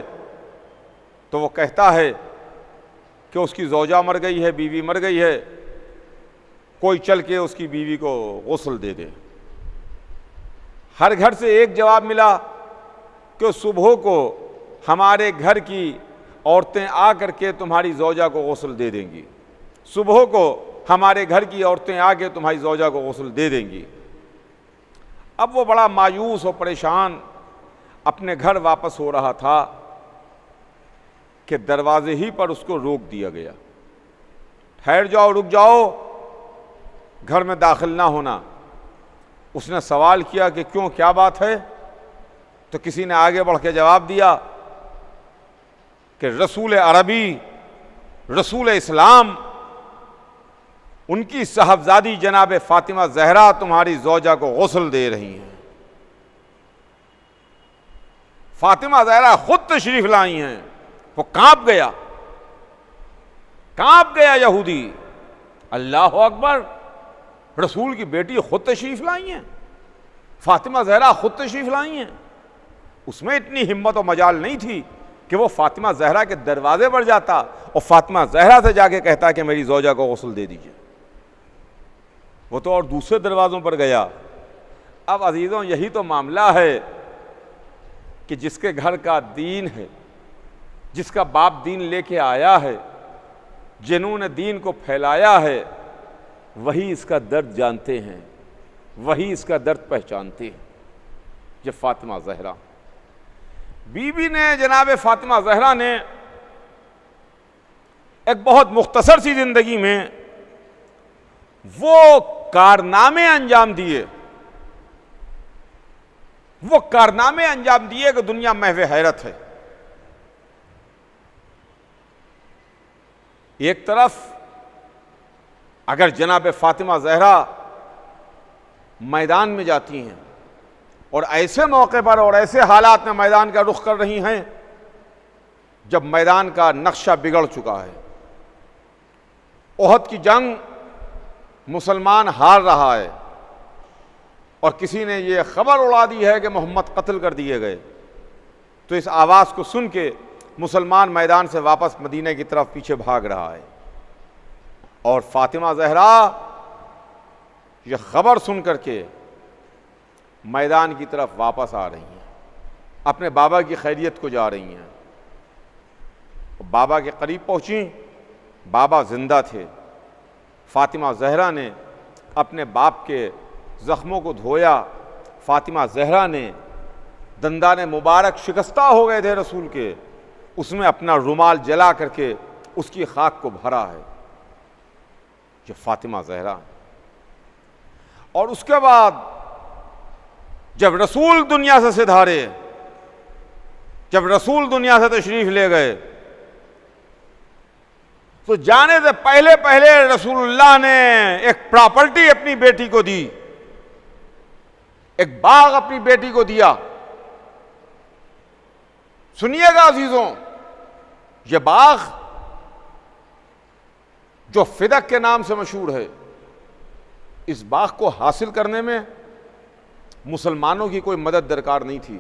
तो वो कहता है कि उसकी ज़ौजा मर गई है, बीवी मर गई है, कोई चल के उसकी बीवी को गुस्ल दे दे। हर घर से एक जवाब मिला कि सुबह को हमारे घर की औरतें आकर के तुम्हारी ज़ौजा को गुस्ल दे देंगी, सुबह को हमारे घर की औरतें आके तुम्हारी ज़ौजा को गुस्ल दे देंगी। अब वो बड़ा मायूस और परेशान अपने घर वापस हो रहा था कि दरवाजे ही पर उसको रोक दिया गया। ठहर जाओ, रुक जाओ, घर में दाखिल ना होना। उसने सवाल किया कि क्यों, क्या बात है? तो किसी ने आगे बढ़ के जवाब दिया कि रसूल अरबी, रसूल इस्लाम, उनकी साहबजादी जनाब फातिमा जहरा तुम्हारी ज़ौजा को गुस्ल दे रही हैं। फातिमा जहरा खुद तशरीफ लाई हैं। वो कांप गया, कांप गया यहूदी। अल्लाह अकबर, रसूल की बेटी खुद तशरीफ लाई हैं, फातिमा जहरा खुद तशरीफ लाई हैं। उसमें इतनी हिम्मत और मजाल नहीं थी कि वो फातिमा जहरा के दरवाजे पर जाता और फातिमा जहरा से जाके कहता कि मेरी ज़ौजा को गुस्ल दे दीजिए। वो तो और दूसरे दरवाज़ों पर गया। अब अजीज़ों, यही तो मामला है कि जिसके घर का दीन है, जिसका बाप दीन लेके आया है, जिन्होंने दीन को फैलाया है, वही इसका दर्द जानते हैं, वही इसका दर्द पहचानते हैं। ये फातिमा ज़हरा बीबी ने, जनाब फातिमा ज़हरा ने एक बहुत मुख्तसर सी जिंदगी में वो कारनामे अंजाम दिए, वो कारनामे अंजाम दिए कि दुनिया महवे हैरत है। एक तरफ अगर जनाब फातिमा ज़हरा मैदान में जाती हैं और ऐसे मौके पर और ऐसे हालात में मैदान का रुख कर रही हैं जब मैदान का नक्शा बिगड़ चुका है, ओहद की जंग मुसलमान हार रहा है और किसी ने ये खबर उड़ा दी है कि मोहम्मद कत्ल कर दिए गए, तो इस आवाज़ को सुन के मुसलमान मैदान से वापस मदीने की तरफ पीछे भाग रहा है। और फातिमा ज़हरा ये खबर सुन करके मैदान की तरफ वापस आ रही हैं, अपने बाबा की खैरियत को जा रही हैं। बाबा के करीब पहुंची, बाबा जिंदा थे। फातिमा ज़हरा ने अपने बाप के ज़ख्मों को धोया। फातिमा ज़हरा ने, दंदान मुबारक शिकस्ता हो गए थे रसूल के, उसमें अपना रुमाल जला करके उसकी खाक को भरा है। ये फातिमा ज़हरा। और उसके बाद जब रसूल दुनिया से सिधारे, जब रसूल दुनिया से तशरीफ ले गए, तो जाने से पहले पहले रसूलुल्लाह ने एक प्रॉपर्टी अपनी बेटी को दी, एक बाग अपनी बेटी को दिया। सुनिएगा अजीजों, यह बाग जो फिदक के नाम से मशहूर है, इस बाग को हासिल करने में मुसलमानों की कोई मदद दरकार नहीं थी।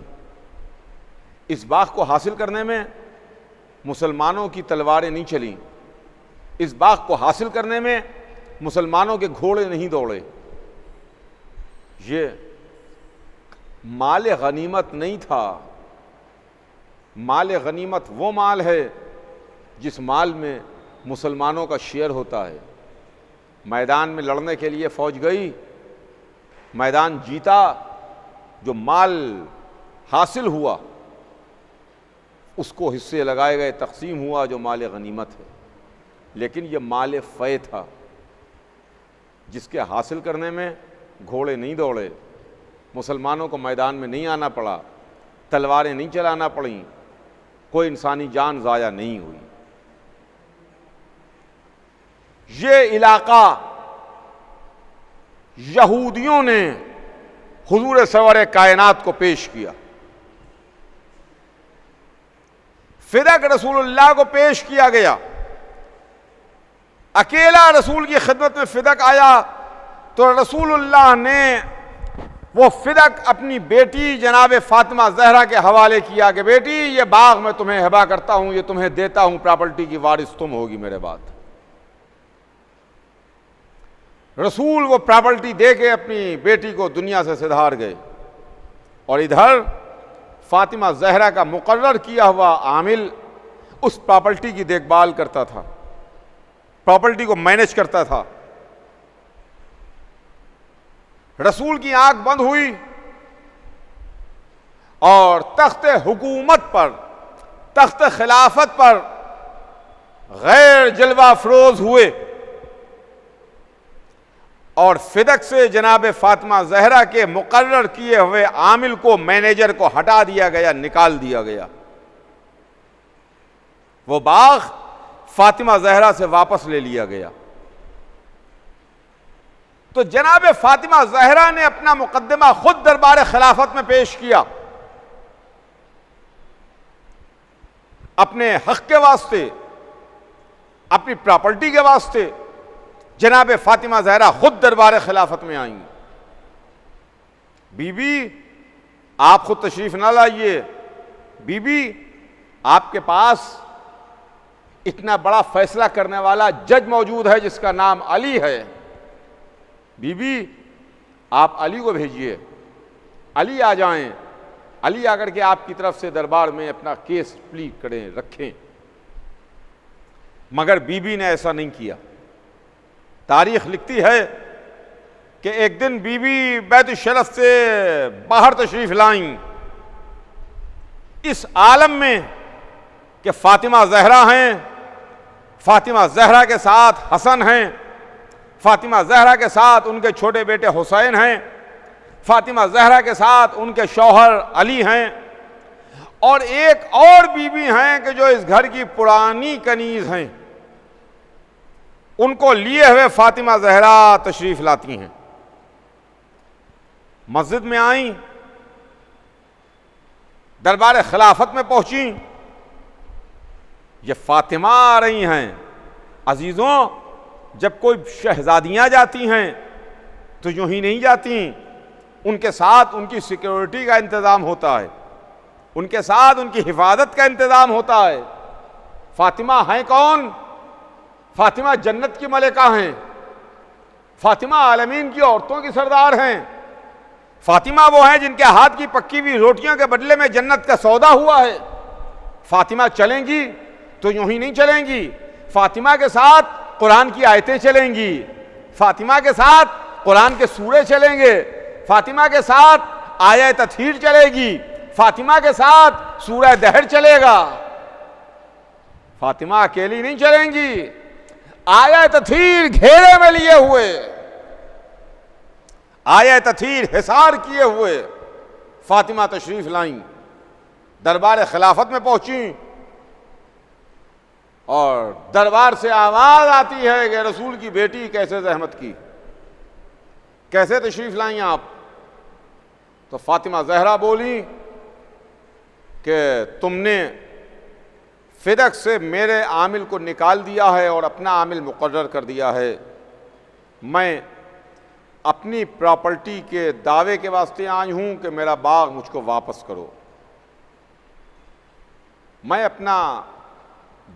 इस बाग को हासिल करने में मुसलमानों की तलवारें नहीं चलीं, इस बाग को हासिल करने में मुसलमानों के घोड़े नहीं दौड़े। ये माल गनीमत नहीं था। माल गनीमत वो माल है जिस माल में मुसलमानों का शेयर होता है। मैदान में लड़ने के लिए फौज गई, मैदान जीता, जो माल हासिल हुआ उसको हिस्से लगाए गए, तकसीम हुआ जो माल गनीमत है। लेकिन यह माल फ़ै था जिसके हासिल करने में घोड़े नहीं दौड़े, मुसलमानों को मैदान में नहीं आना पड़ा, तलवारें नहीं चलाना पड़ी, कोई इंसानी जान ज़ाया नहीं हुई। ये इलाका यहूदियों ने हुजूर सरवर कायनात को पेश किया, फिदक रसूलुल्लाह को पेश किया गया। अकेला रसूल की खिदमत में फिदक आया तो रसूलुल्लाह ने वो फिदक अपनी बेटी जनाब फातिमा ज़हरा के हवाले किया कि बेटी, ये बाग मैं तुम्हें हिबा करता हूं, ये तुम्हें देता हूं, प्रॉपर्टी की वारिस तुम होगी मेरे बाद। रसूल वो प्रॉपर्टी दे के अपनी बेटी को दुनिया से सिधार गए। और इधर फातिमा ज़हरा का मुकर्रर किया हुआ आमिल उस प्रॉपर्टी की देखभाल करता था, प्रॉपर्टी को मैनेज करता था। रसूल की आंख बंद हुई और तख्ते हुकूमत पर, तख्ते खिलाफत पर गैर जलवा फरोज हुए और फिदक से जनाब फातिमा ज़हरा के मुकर्रर किए हुए आमिल को, मैनेजर को हटा दिया गया, निकाल दिया गया। वो बाग फातिमा ज़हरा से वापस ले लिया गया। तो जनाब फातिमा ज़हरा ने अपना मुकद्दमा खुद दरबार खिलाफत में पेश किया, अपने हक के वास्ते, अपनी प्रॉपर्टी के वास्ते। जनाब फातिमा ज़हरा खुद दरबार खिलाफत में आई। बीबी, आप खुद तशरीफ ना लाइए, बीबी आपके पास इतना बड़ा फैसला करने वाला जज मौजूद है जिसका नाम अली है। बीबी, आप अली को भेजिए, अली आ जाएं, अली आकर के आपकी तरफ से दरबार में अपना केस प्लीड करें, रखें, मगर बीबी ने ऐसा नहीं किया। तारीख लिखती है कि एक दिन बीबी बैत शरफ से बाहर तशरीफ लाईं इस आलम में कि फातिमा जहरा हैं, फातिमा जहरा के साथ हसन हैं, फातिमा जहरा के साथ उनके छोटे बेटे हुसैन हैं, फातिमा जहरा के साथ उनके शौहर अली हैं, और एक और बीबी हैं कि जो इस घर की पुरानी कनीज हैं, उनको लिए हुए फातिमा जहरा तशरीफ लाती हैं। मस्जिद में आईं, दरबार खिलाफत में पहुंची, ये फातिमा आ रही हैं। अजीजों, जब कोई शहजादियां जाती हैं तो यूं ही नहीं जाती, उनके साथ उनकी सिक्योरिटी का इंतजाम होता है, उनके साथ उनकी हिफाजत का इंतजाम होता है। फातिमा हैं कौन? फातिमा जन्नत की मलिका हैं, फातिमा आलमीन की औरतों की सरदार हैं, फातिमा वो हैं जिनके हाथ की पक्की हुई रोटियों के बदले में जन्नत का सौदा हुआ है। फातिमा चलेंगी तो यूं ही नहीं चलेंगी, फातिमा के साथ कुरान की आयतें चलेंगी, फातिमा के साथ कुरान के सूरे चलेंगे, फातिमा के साथ आयत तथहीर चलेगी, फातिमा के साथ सूरह दहर चलेगा। फातिमा अकेली नहीं चलेंगी, आयत तथहीर घेरे में लिए हुए, आयत तथहीर हिसार किए हुए फातिमा तशरीफ लाईं, दरबार खिलाफत में पहुंची और दरबार से आवाज आती है कि रसूल की बेटी कैसे जहमत की, कैसे तशरीफ लाई आप? तो फातिमा जहरा बोली कि तुमने फिदक से मेरे आमिल को निकाल दिया है और अपना आमिल मुकर्रर कर दिया है। मैं अपनी प्रॉपर्टी के दावे के वास्ते आई हूं कि मेरा बाग मुझको वापस करो। मैं अपना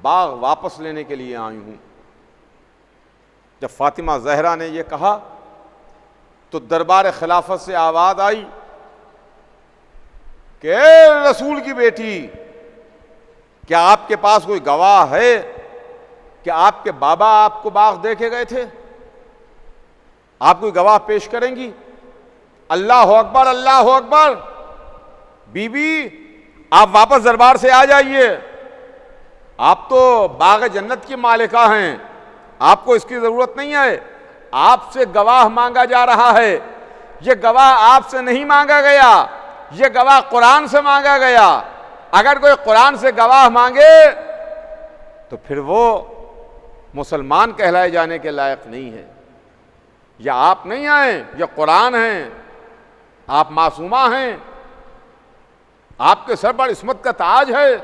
बाग वापस लेने के लिए आई हूं। जब फातिमा जहरा ने यह कहा तो दरबार खिलाफत से आवाज आई कि रसूल की बेटी, क्या आपके पास कोई गवाह है कि आपके बाबा आपको बाग दे के गए थे? आप कोई गवाह पेश करेंगी? अल्लाह अकबर, अल्लाह अकबर। बीबी, आप वापस दरबार से आ जाइए, आप तो बाग जन्नत की मालिका हैं, आपको इसकी जरूरत नहीं है। आपसे गवाह मांगा जा रहा है, यह गवाह आपसे नहीं मांगा गया, यह गवाह कुरान से मांगा गया। अगर कोई कुरान से गवाह मांगे तो फिर वो मुसलमान कहलाए जाने के लायक नहीं है। या आप नहीं आए, यह कुरान है, आप मासूमा हैं, आपके सर पर इस्मत का ताज है,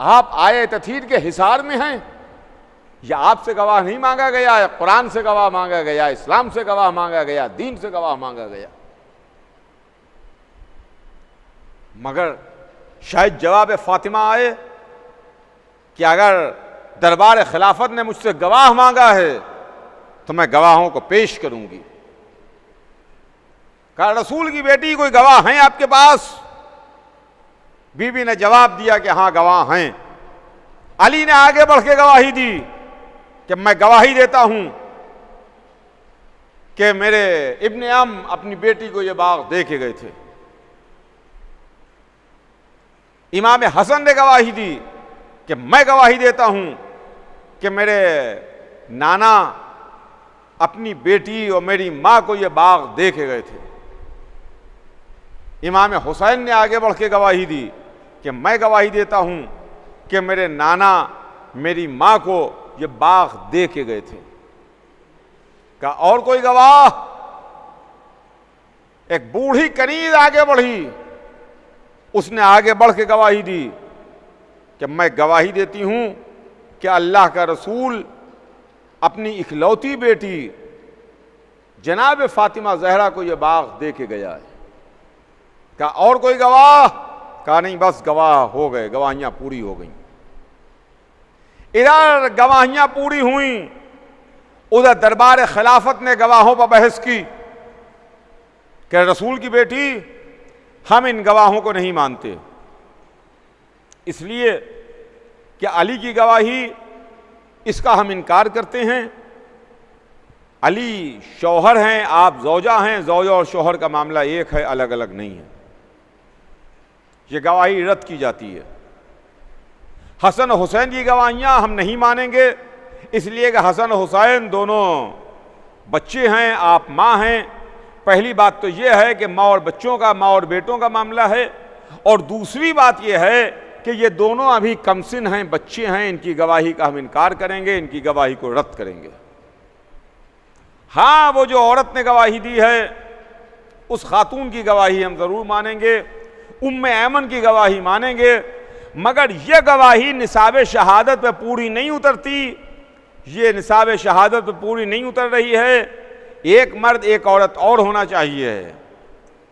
आप आए तथहीर के हिसार में हैं। या आपसे गवाह नहीं मांगा गया, या कुरान से गवाह मांगा गया, इस्लाम से गवाह मांगा गया, दीन से गवाह मांगा गया। मगर शायद जवाब फातिमा आए कि अगर दरबार खिलाफत ने मुझसे गवाह मांगा है तो मैं गवाहों को पेश करूंगी। कहा, रसूल की बेटी, कोई गवाह हैं आपके पास? बीबी ने जवाब दिया कि हाँ, गवाह हैं। अली ने आगे बढ़ के गवाही दी कि मैं गवाही देता हूं कि मेरे इब्ने अम अपनी बेटी को यह बाग दे के गए थे। इमाम हसन ने गवाही दी कि मैं गवाही देता हूं कि मेरे नाना अपनी बेटी और मेरी मां को यह बाग दे के गए थे। इमाम हुसैन ने आगे बढ़ के गवाही दी कि मैं गवाही देता हूं कि मेरे नाना मेरी मां को यह बाग दे के गए थे। का और कोई गवाह? एक बूढ़ी कनीज आगे बढ़ी, उसने आगे बढ़ के गवाही दी कि मैं गवाही देती हूं कि अल्लाह का रसूल अपनी इकलौती बेटी जनाब फातिमा जहरा को यह बाग दे के गया है। क्या और कोई गवाह? कहा नहीं, बस गवाह हो गए, गवाहियां पूरी हो गई। इधर गवाहियां पूरी हुई, उधर दरबार खिलाफत ने गवाहों पर बहस की कि रसूल की बेटी, हम इन गवाहों को नहीं मानते, इसलिए कि अली की गवाही इसका हम इनकार करते हैं। अली शौहर हैं, आप जौजा हैं, जौजा और शौहर का मामला एक है, अलग अलग नहीं है। ये गवाही रद्द की जाती है। हसन हुसैन की गवाहियां हम नहीं मानेंगे, इसलिए कि हसन हुसैन दोनों बच्चे हैं, आप माँ हैं। पहली बात तो यह है कि माँ और बच्चों का, माँ और बेटों का मामला है, और दूसरी बात यह है कि ये दोनों अभी कमसिन हैं, बच्चे हैं, इनकी गवाही का हम इनकार करेंगे, इनकी गवाही को रद्द करेंगे। हाँ, वो जो औरत ने गवाही दी है उस खातून की गवाही हम जरूर मानेंगे, उम्मे ऐमन की गवाही मानेंगे, मगर यह गवाही निसाब शहादत पे पूरी नहीं उतरती। ये निसाब शहादत पे पूरी नहीं उतर रही है। एक मर्द एक औरत और होना चाहिए।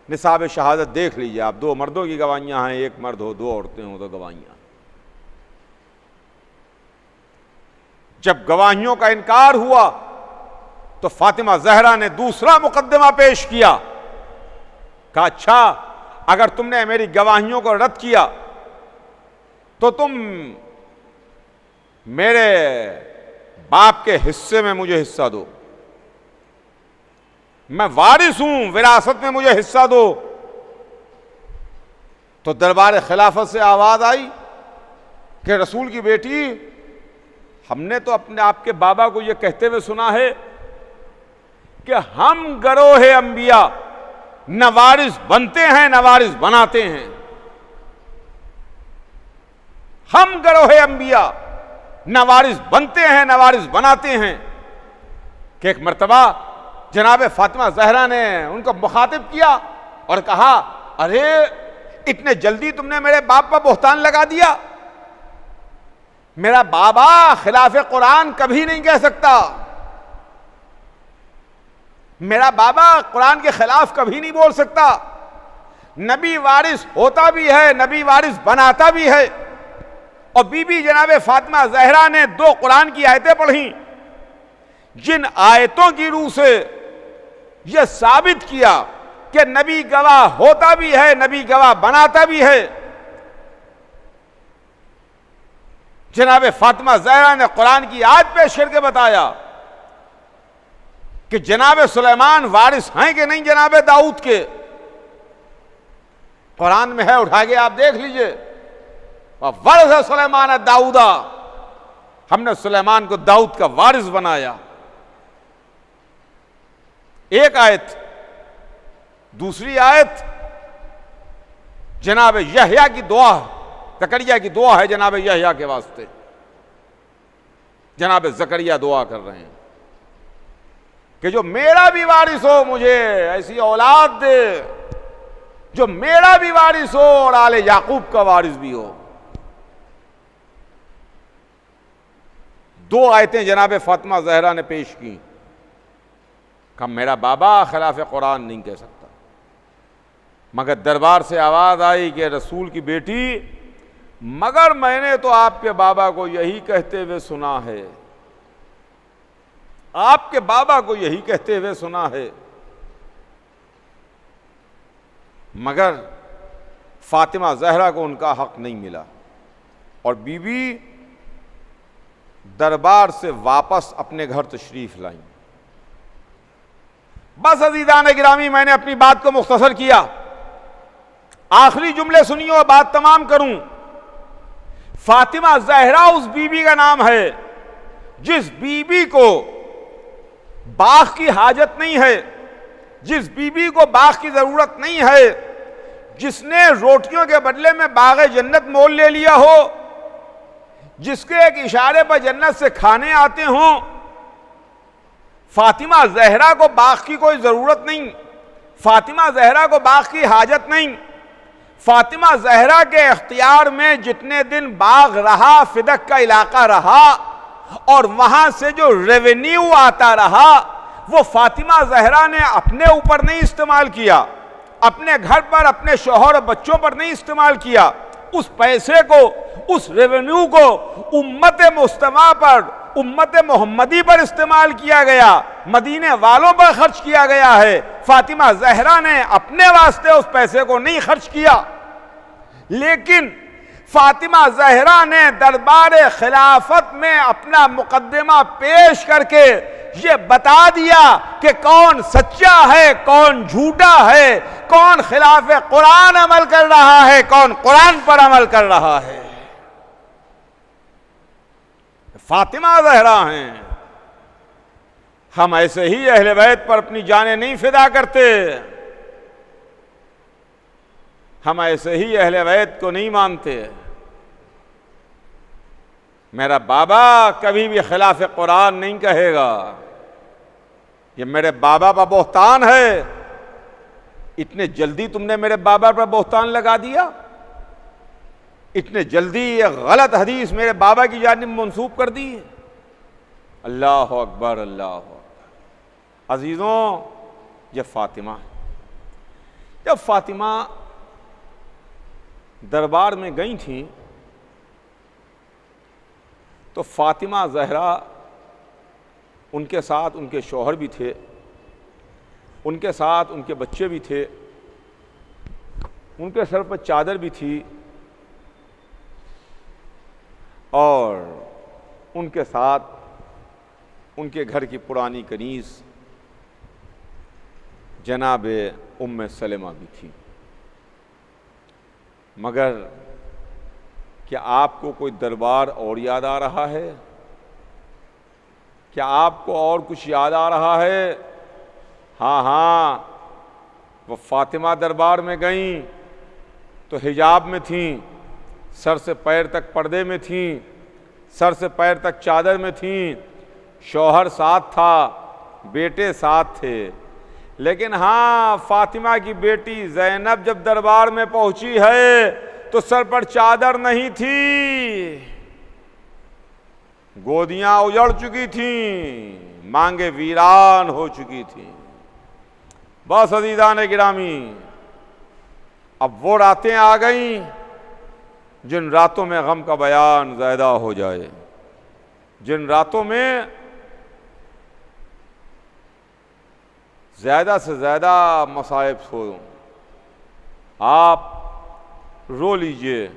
निसाब शहादत देख लीजिए आप, 2 मर्दों की गवाहियां हैं, 1 मर्द हो, 2 औरतें हो तो गवाहियां। जब गवाहियों का इनकार हुआ तो फातिमा जहरा ने दूसरा मुकदमा पेश किया। कहा, अच्छा, अगर तुमने मेरी गवाहियों को रद्द किया तो तुम मेरे बाप के हिस्से में मुझे हिस्सा दो, मैं वारिस हूं, विरासत में मुझे हिस्सा दो। तो दरबार खिलाफत से आवाज आई कि रसूल की बेटी, हमने तो अपने आपके बाबा को यह कहते हुए सुना है कि हम गरोहे अंबिया न वारिस बनते हैं न वारिस बनाते हैं। हम गरोहे अंबिया न वारिस बनते हैं न वारिस बनाते हैं। कि एक मर्तबा जनाब फातिमा जहरा ने उनको मुखातिब किया और कहा, अरे इतने जल्दी तुमने मेरे बाप पर बोहतान लगा दिया। मेरा बाबा खिलाफ कुरान कभी नहीं कह सकता, मेरा बाबा कुरान के खिलाफ कभी नहीं बोल सकता। नबी वारिस होता भी है, नबी वारिस बनाता भी है। और बीबी जनाब फातिमा जहरा ने 2 कुरान की आयतें पढ़ी, जिन आयतों की रूह से यह साबित किया कि नबी गवाह होता भी है, नबी गवाह बनाता भी है। जनाब फातिमा जहरा ने कुरान की आयत पेश करके बताया कि जनाब सुलेमान वारिस हैं कि नहीं जनाब दाऊद के। कुरान में है, उठा के आप देख लीजिए। वारिस सुलेमान दाऊदा, हमने सुलेमान को दाऊद का वारिस बनाया। एक आयत। दूसरी आयत जनाब यहया की दुआ, जकरिया की दुआ है जनाब यहया के वास्ते। जनाब जकरिया दुआ कर रहे हैं कि जो मेरा भी वारिस हो, मुझे ऐसी औलाद दे जो मेरा भी वारिस हो और आले याकूब का वारिस भी हो। 2 आयतें जनाब फातिमा जहरा ने पेश की। कहा, मेरा बाबा खिलाफ कुरान नहीं कह सकता। मगर दरबार से आवाज आई कि रसूल की बेटी, मगर मैंने तो आपके बाबा को यही कहते हुए सुना है, आपके बाबा को यही कहते हुए सुना है। मगर फातिमा जहरा को उनका हक नहीं मिला और बीबी दरबार से वापस अपने घर तशरीफ लाई। बस अज़ीज़ान गिरामी, मैंने अपनी बात को मुख्तसर किया। आखिरी जुमले सुनिए और बात तमाम करूं। फातिमा जहरा उस बीबी का नाम है जिस बीबी को बाग की हाजत नहीं है, जिस बीबी को बाग की जरूरत नहीं है, जिसने रोटियों के बदले में बाग जन्नत मोल ले लिया हो, जिसके एक इशारे पर जन्नत से खाने आते हों। फातिमा जहरा को बाग की कोई जरूरत नहीं, फातिमा जहरा को बाग की हाजत नहीं। फातिमा जहरा के इख्तियार में जितने दिन बाग रहा, फिदक का इलाका रहा, और वहां से जो रेवेन्यू आता रहा, वो फातिमा जहरा ने अपने ऊपर नहीं इस्तेमाल किया, अपने घर पर, अपने शौहर और बच्चों पर नहीं इस्तेमाल किया। उस पैसे को, उस रेवेन्यू को उम्मत मुस्तफा पर उम्मत मोहम्मदी पर इस्तेमाल किया गया, मदीने वालों पर खर्च किया गया है। फातिमा जहरा ने अपने वास्ते उस पैसे को नहीं खर्च किया, लेकिन फातिमा जहरा ने दरबार खिलाफत में अपना मुकद्दमा पेश करके ये बता दिया कि कौन सच्चा है, कौन झूठा है, कौन खिलाफ कुरान अमल कर रहा है, कौन कुरान पर अमल कर रहा है। फातिमा जहरा हैं। हम ऐसे ही अहले बैत पर अपनी जानें नहीं फिदा करते, हम ऐसे ही अहले बैत को नहीं मानते। मेरा बाबा कभी भी खिलाफ कुरान नहीं कहेगा, ये मेरे बाबा पर बोहतान है। इतने जल्दी तुमने मेरे बाबा पर बोहतान लगा दिया, इतने जल्दी ये गलत हदीस मेरे बाबा की जानिब मंसूब कर दी। अल्लाह अकबर, अल्लाह अकबर। अजीज़ों, ये फातिमा है। जब फातिमा दरबार में गई थी तो फातिमा जहरा, उनके साथ उनके शौहर भी थे, उनके साथ उनके बच्चे भी थे, उनके सर पर चादर भी थी और उनके साथ उनके घर की पुरानी कनीज़ जनाब उम्मे सलेमा भी थी। मगर क्या आपको कोई दरबार और याद आ रहा है? क्या आपको और कुछ याद आ रहा है? हाँ, वो फातिमा दरबार में गईं तो हिजाब में थीं, सर से पैर तक पर्दे में थीं, सर से पैर तक चादर में थीं, शौहर साथ था, बेटे साथ थे। लेकिन हाँ, फातिमा की बेटी ज़ैनब जब दरबार में पहुंची है तो सर पर चादर नहीं थी, गोदियां उजड़ चुकी थीं, मांगे वीरान हो चुकी थीं। बस अज़ीज़ान गिरामी, अब वो रातें आ गईं जिन रातों में गम का बयान ज़्यादा हो जाए, जिन रातों में ज़्यादा से ज़्यादा मसाइब हो। आप रो लीजिए,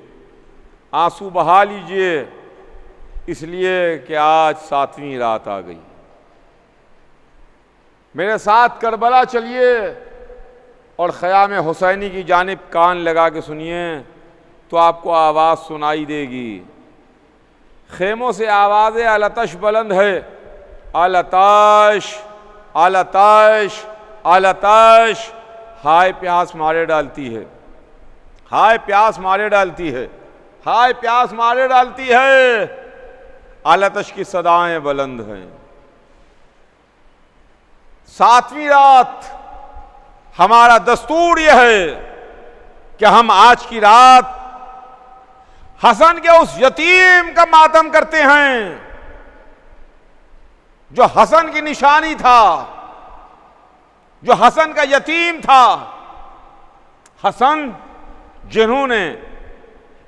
आंसू बहा लीजिए, इसलिए कि आज 7वीं रात आ गई। मेरे साथ करबला चलिए और ख़याम हुसैनी की जानिब कान लगा के सुनिए तो आपको आवाज़ सुनाई देगी। खेमों से आवाज़ आलतश बुलंद है, आलतश आलतश आलतश। हाय प्यास मारे डालती है, हाय प्यास मारे डालती है, हाय प्यास मारे डालती है। आलतश की सदाएं बुलंद हैं। 7वीं रात हमारा दस्तूर यह है कि हम आज की रात हसन के उस यतीम का मातम करते हैं जो हसन की निशानी था, जो हसन का यतीम था। हसन जिन्होंने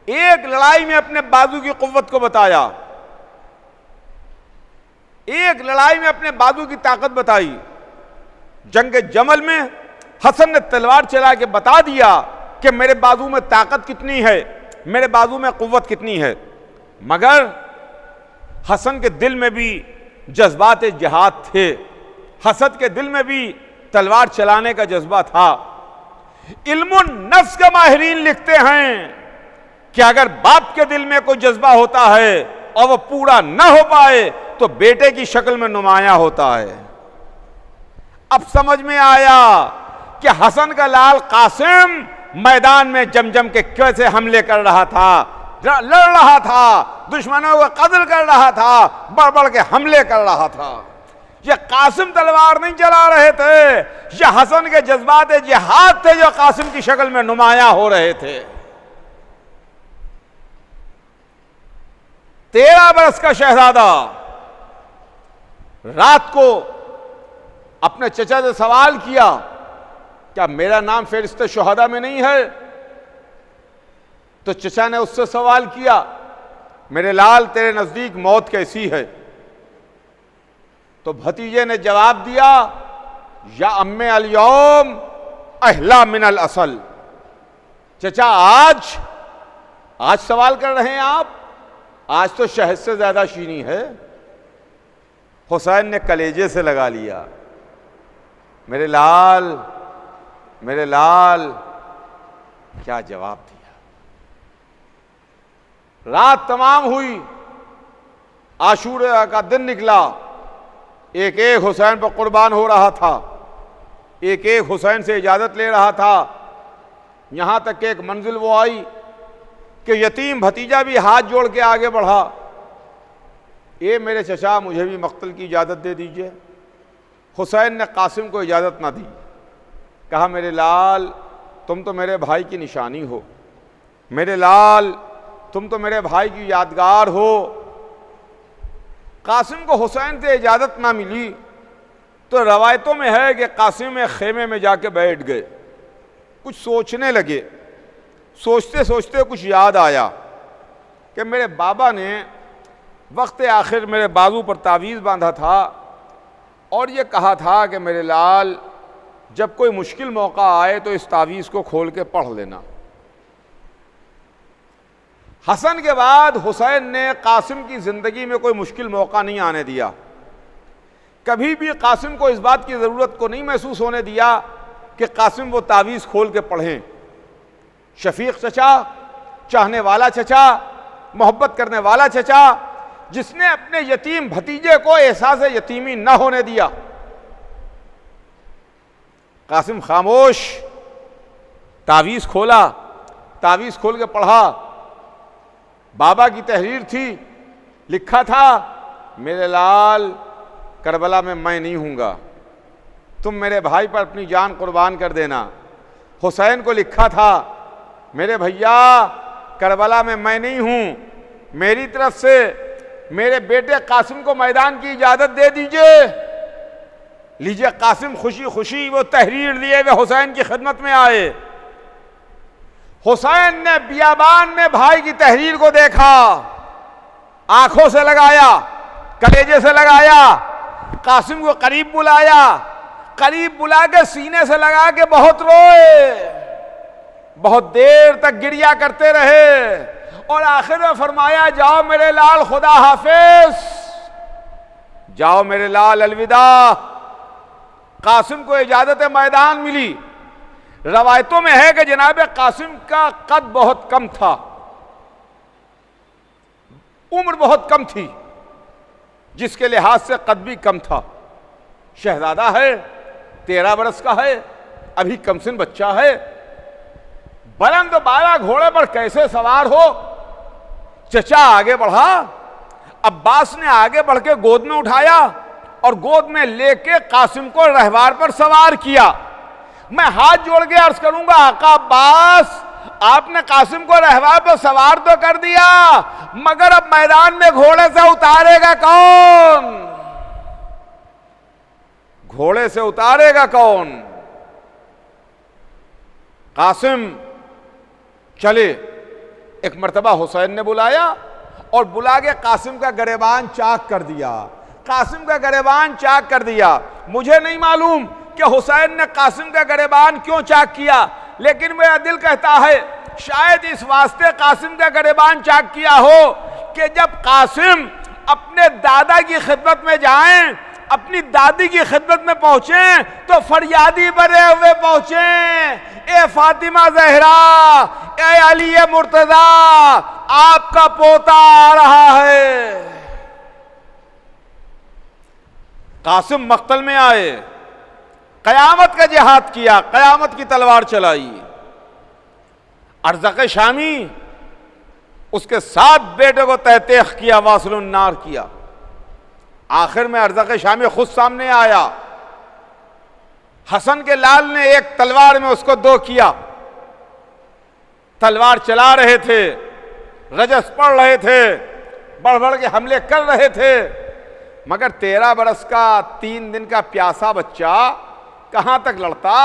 एक लड़ाई में अपने बाजू की कुव्वत को बताया, एक लड़ाई में अपने बाजू की ताकत बताई। जंग जमल में हसन ने तलवार चला के बता दिया कि मेरे बाजू में ताकत कितनी है, मेरे बाजू में कुव्वत कितनी है। मगर हसन के दिल में भी जज्बात जिहाद थे, हसन के दिल में भी तलवार चलाने का जज्बा था। इल्मुन नफ्स के माहिरीन लिखते हैं कि अगर बाप के दिल में कोई जज्बा होता है और वह पूरा न हो पाए तो बेटे की शक्ल में नुमाया होता है। अब समझ में आया कि हसन का लाल कासिम मैदान में जमजम के कैसे हमले कर रहा था, लड़ रहा था, दुश्मनों को कत्ल कर रहा था, बढ़ बढ़ के हमले कर रहा था। ये कासिम तलवार नहीं चला रहे थे, ये हसन के जज्बात जिहाद थे जो कासिम की शक्ल में नुमाया हो रहे थे। 13 बरस का शहजादा रात को अपने चचा से सवाल किया, क्या मेरा नाम फेरिश्ते शुहदा में नहीं है? तो चचा ने उससे सवाल किया, मेरे लाल तेरे नजदीक मौत कैसी है? तो भतीजे ने जवाब दिया, या अम्मे अल यौम अहला मिनल असल। चचा आज सवाल कर रहे हैं आप, आज तो शहद से ज्यादा शीनी है। हुसैन ने कलेजे से लगा लिया, मेरे लाल क्या जवाब दिया। रात तमाम हुई, आशूरा का दिन निकला, एक एक हुसैन पर कुर्बान हो रहा था, एक एक हुसैन से इजाजत ले रहा था। यहां तक कि एक मंजिल वो आई कि यतीम भतीजा भी हाथ जोड़ के आगे बढ़ा, ये मेरे चचा मुझे भी मक्तल की इजाज़त दे दीजिए। हुसैन ने कासिम को इजाज़त ना दी, कहा मेरे लाल तुम तो मेरे भाई की निशानी हो, मेरे लाल तुम तो मेरे भाई की यादगार हो। कासिम को हुसैन से इजाज़त ना मिली तो रवायतों में है कि कासिम एक खेमे में जाके बैठ गए, कुछ सोचने लगे। सोचते सोचते कुछ याद आया कि मेरे बाबा ने वक्त आखिर मेरे बाजू पर तावीज़ बांधा था और ये कहा था कि मेरे लाल जब कोई मुश्किल मौका आए तो इस तावीज़ को खोल के पढ़ लेना। हसन के बाद हुसैन ने कासिम की ज़िंदगी में कोई मुश्किल मौका नहीं आने दिया, कभी भी कासिम को इस बात की ज़रूरत को नहीं महसूस होने दिया कि कासिम वो तावीज़ खोल के पढ़ें। शफीक चचा, चाहने वाला चचा, मोहब्बत करने वाला चचा, जिसने अपने यतीम भतीजे को एहसास यतीमी न होने दिया। कासिम खामोश, तावीज़ खोला, तावीज़ खोल के पढ़ा। बाबा की तहरीर थी, लिखा था मेरे लाल करबला में मैं नहीं हूँगा, तुम मेरे भाई पर अपनी जान कुर्बान कर देना। हुसैन को लिखा था मेरे भैया करबला में मैं नहीं हूँ, मेरी तरफ से मेरे बेटे कासिम को मैदान की इजाज़त दे दीजिए। लीजिए, कासिम खुशी खुशी वो तहरीर लिए वे हुसैन की खिदमत में आए। हुसैन ने बियाबान में भाई की तहरीर को देखा, आंखों से लगाया, कलेजे से लगाया, कासिम को करीब बुलाया, करीब बुला के सीने से लगा के बहुत रोए, बहुत देर तक गिरिया करते रहे और आखिर में फरमाया जाओ मेरे लाल खुदा हाफिज, जाओ मेरे लाल अलविदा। कासिम को इजाजत मैदान मिली। रवायतों में है कि जनाब कासिम का कद बहुत कम था, उम्र बहुत कम थी, जिसके लिहाज से कद भी कम था। शहजादा है, 13 बरस का है, अभी कमसिन बच्चा है। बुलंद 12 घोड़े पर कैसे सवार हो। चचा आगे बढ़ा, अब्बास ने आगे बढ़ के गोद में उठाया और गोद में लेके कासिम को रहवार पर सवार किया। मैं हाथ जोड़ के अर्ज करूंगा आका अब्बास, आपने कासिम को रहवार पर सवार तो कर दिया, मगर अब मैदान में घोड़े से उतारेगा कौन? घोड़े से उतारेगा कौन? कासिम चले। एक मर्तबा हुसैन ने बुलाया और बुला के कासिम का गरेबान चाक कर दिया, कासिम का गरेबान चाक कर दिया। मुझे नहीं मालूम कि हुसैन ने कासिम का गरेबान क्यों चाक किया, लेकिन मेरा दिल कहता है शायद इस वास्ते कासिम का गरेबान चाक किया हो कि जब कासिम अपने दादा की खिदमत में जाएं, अपनी दादी की खिदमत में पहुंचे तो फरियादी बने हुए पहुंचे, ए फातिमा जहरा, ए अली मुर्तजा, आपका पोता आ रहा है। कासिम मक्तल में आए, कयामत का जिहाद किया, कयामत की तलवार चलाई। अर्ज़क़ शामी उसके 7 बेटे को तहतेख किया, वासलुन नार किया। आखिर में अर्ज़क़ शामी खुद सामने आया। हसन के लाल ने एक तलवार में उसको 2 किया। तलवार चला रहे थे, रजस पढ़ रहे थे, बढ़ बढ़ के हमले कर रहे थे, मगर 13 बरस का 3 दिन का प्यासा बच्चा कहां तक लड़ता।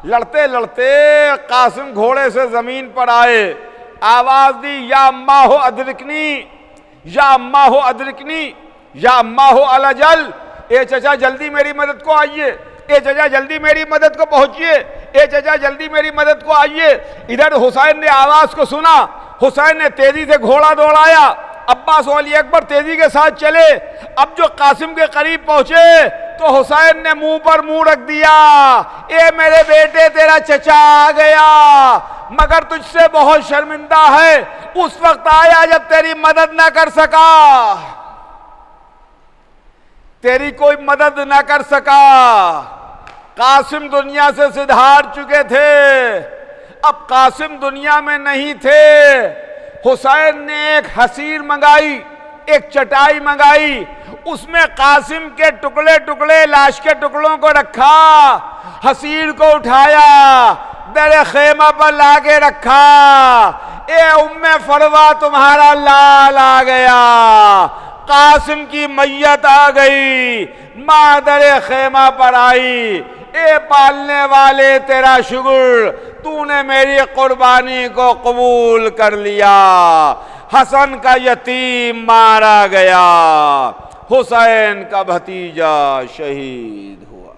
लड़ते लड़ते कासिम घोड़े से जमीन पर आए, आवाज दी या अम्मा हो अदरिकनी, या अम्मा हो अदरिकनी, या अम्मा हो अलजल, ए चचा जल्दी मेरी मदद को आइए, ए चचा जल्दी मेरी मदद को पहुंचिए, ए चचा जल्दी मेरी मदद को आइए। इधर हुसैन ने आवाज को सुना, हुसैन ने तेजी से घोड़ा दौड़ाया, अब्बास और अली अकबर तेजी के साथ चले। अब जो कासिम के करीब पहुंचे तो हुसैन ने मुंह पर मुंह रख दिया, ए मेरे बेटे तेरा चचा आ गया, मगर तुझसे बहुत शर्मिंदा है, उस वक्त आया जब तेरी मदद ना कर सका, तेरी कोई मदद ना कर सका। कासिम दुनिया से सिधार चुके थे, अब कासिम दुनिया में नहीं थे। हुसैन ने एक हसीर मंगाई, एक चटाई मंगाई, उसमें कासिम के टुकड़े टुकड़े लाश के टुकड़ों को रखा, हसीर को उठाया, दर खेमा पर लाके रखा। ए उम्मे फरवा तुम्हारा लाल आ गया, कासिम की मैयत आ गई, मादर खेमा पर आई। ए पालने वाले तेरा शुक्र, तूने मेरी कुर्बानी को कबूल कर लिया। हसन का यतीम मारा गया, हुसैन का भतीजा शहीद हुआ।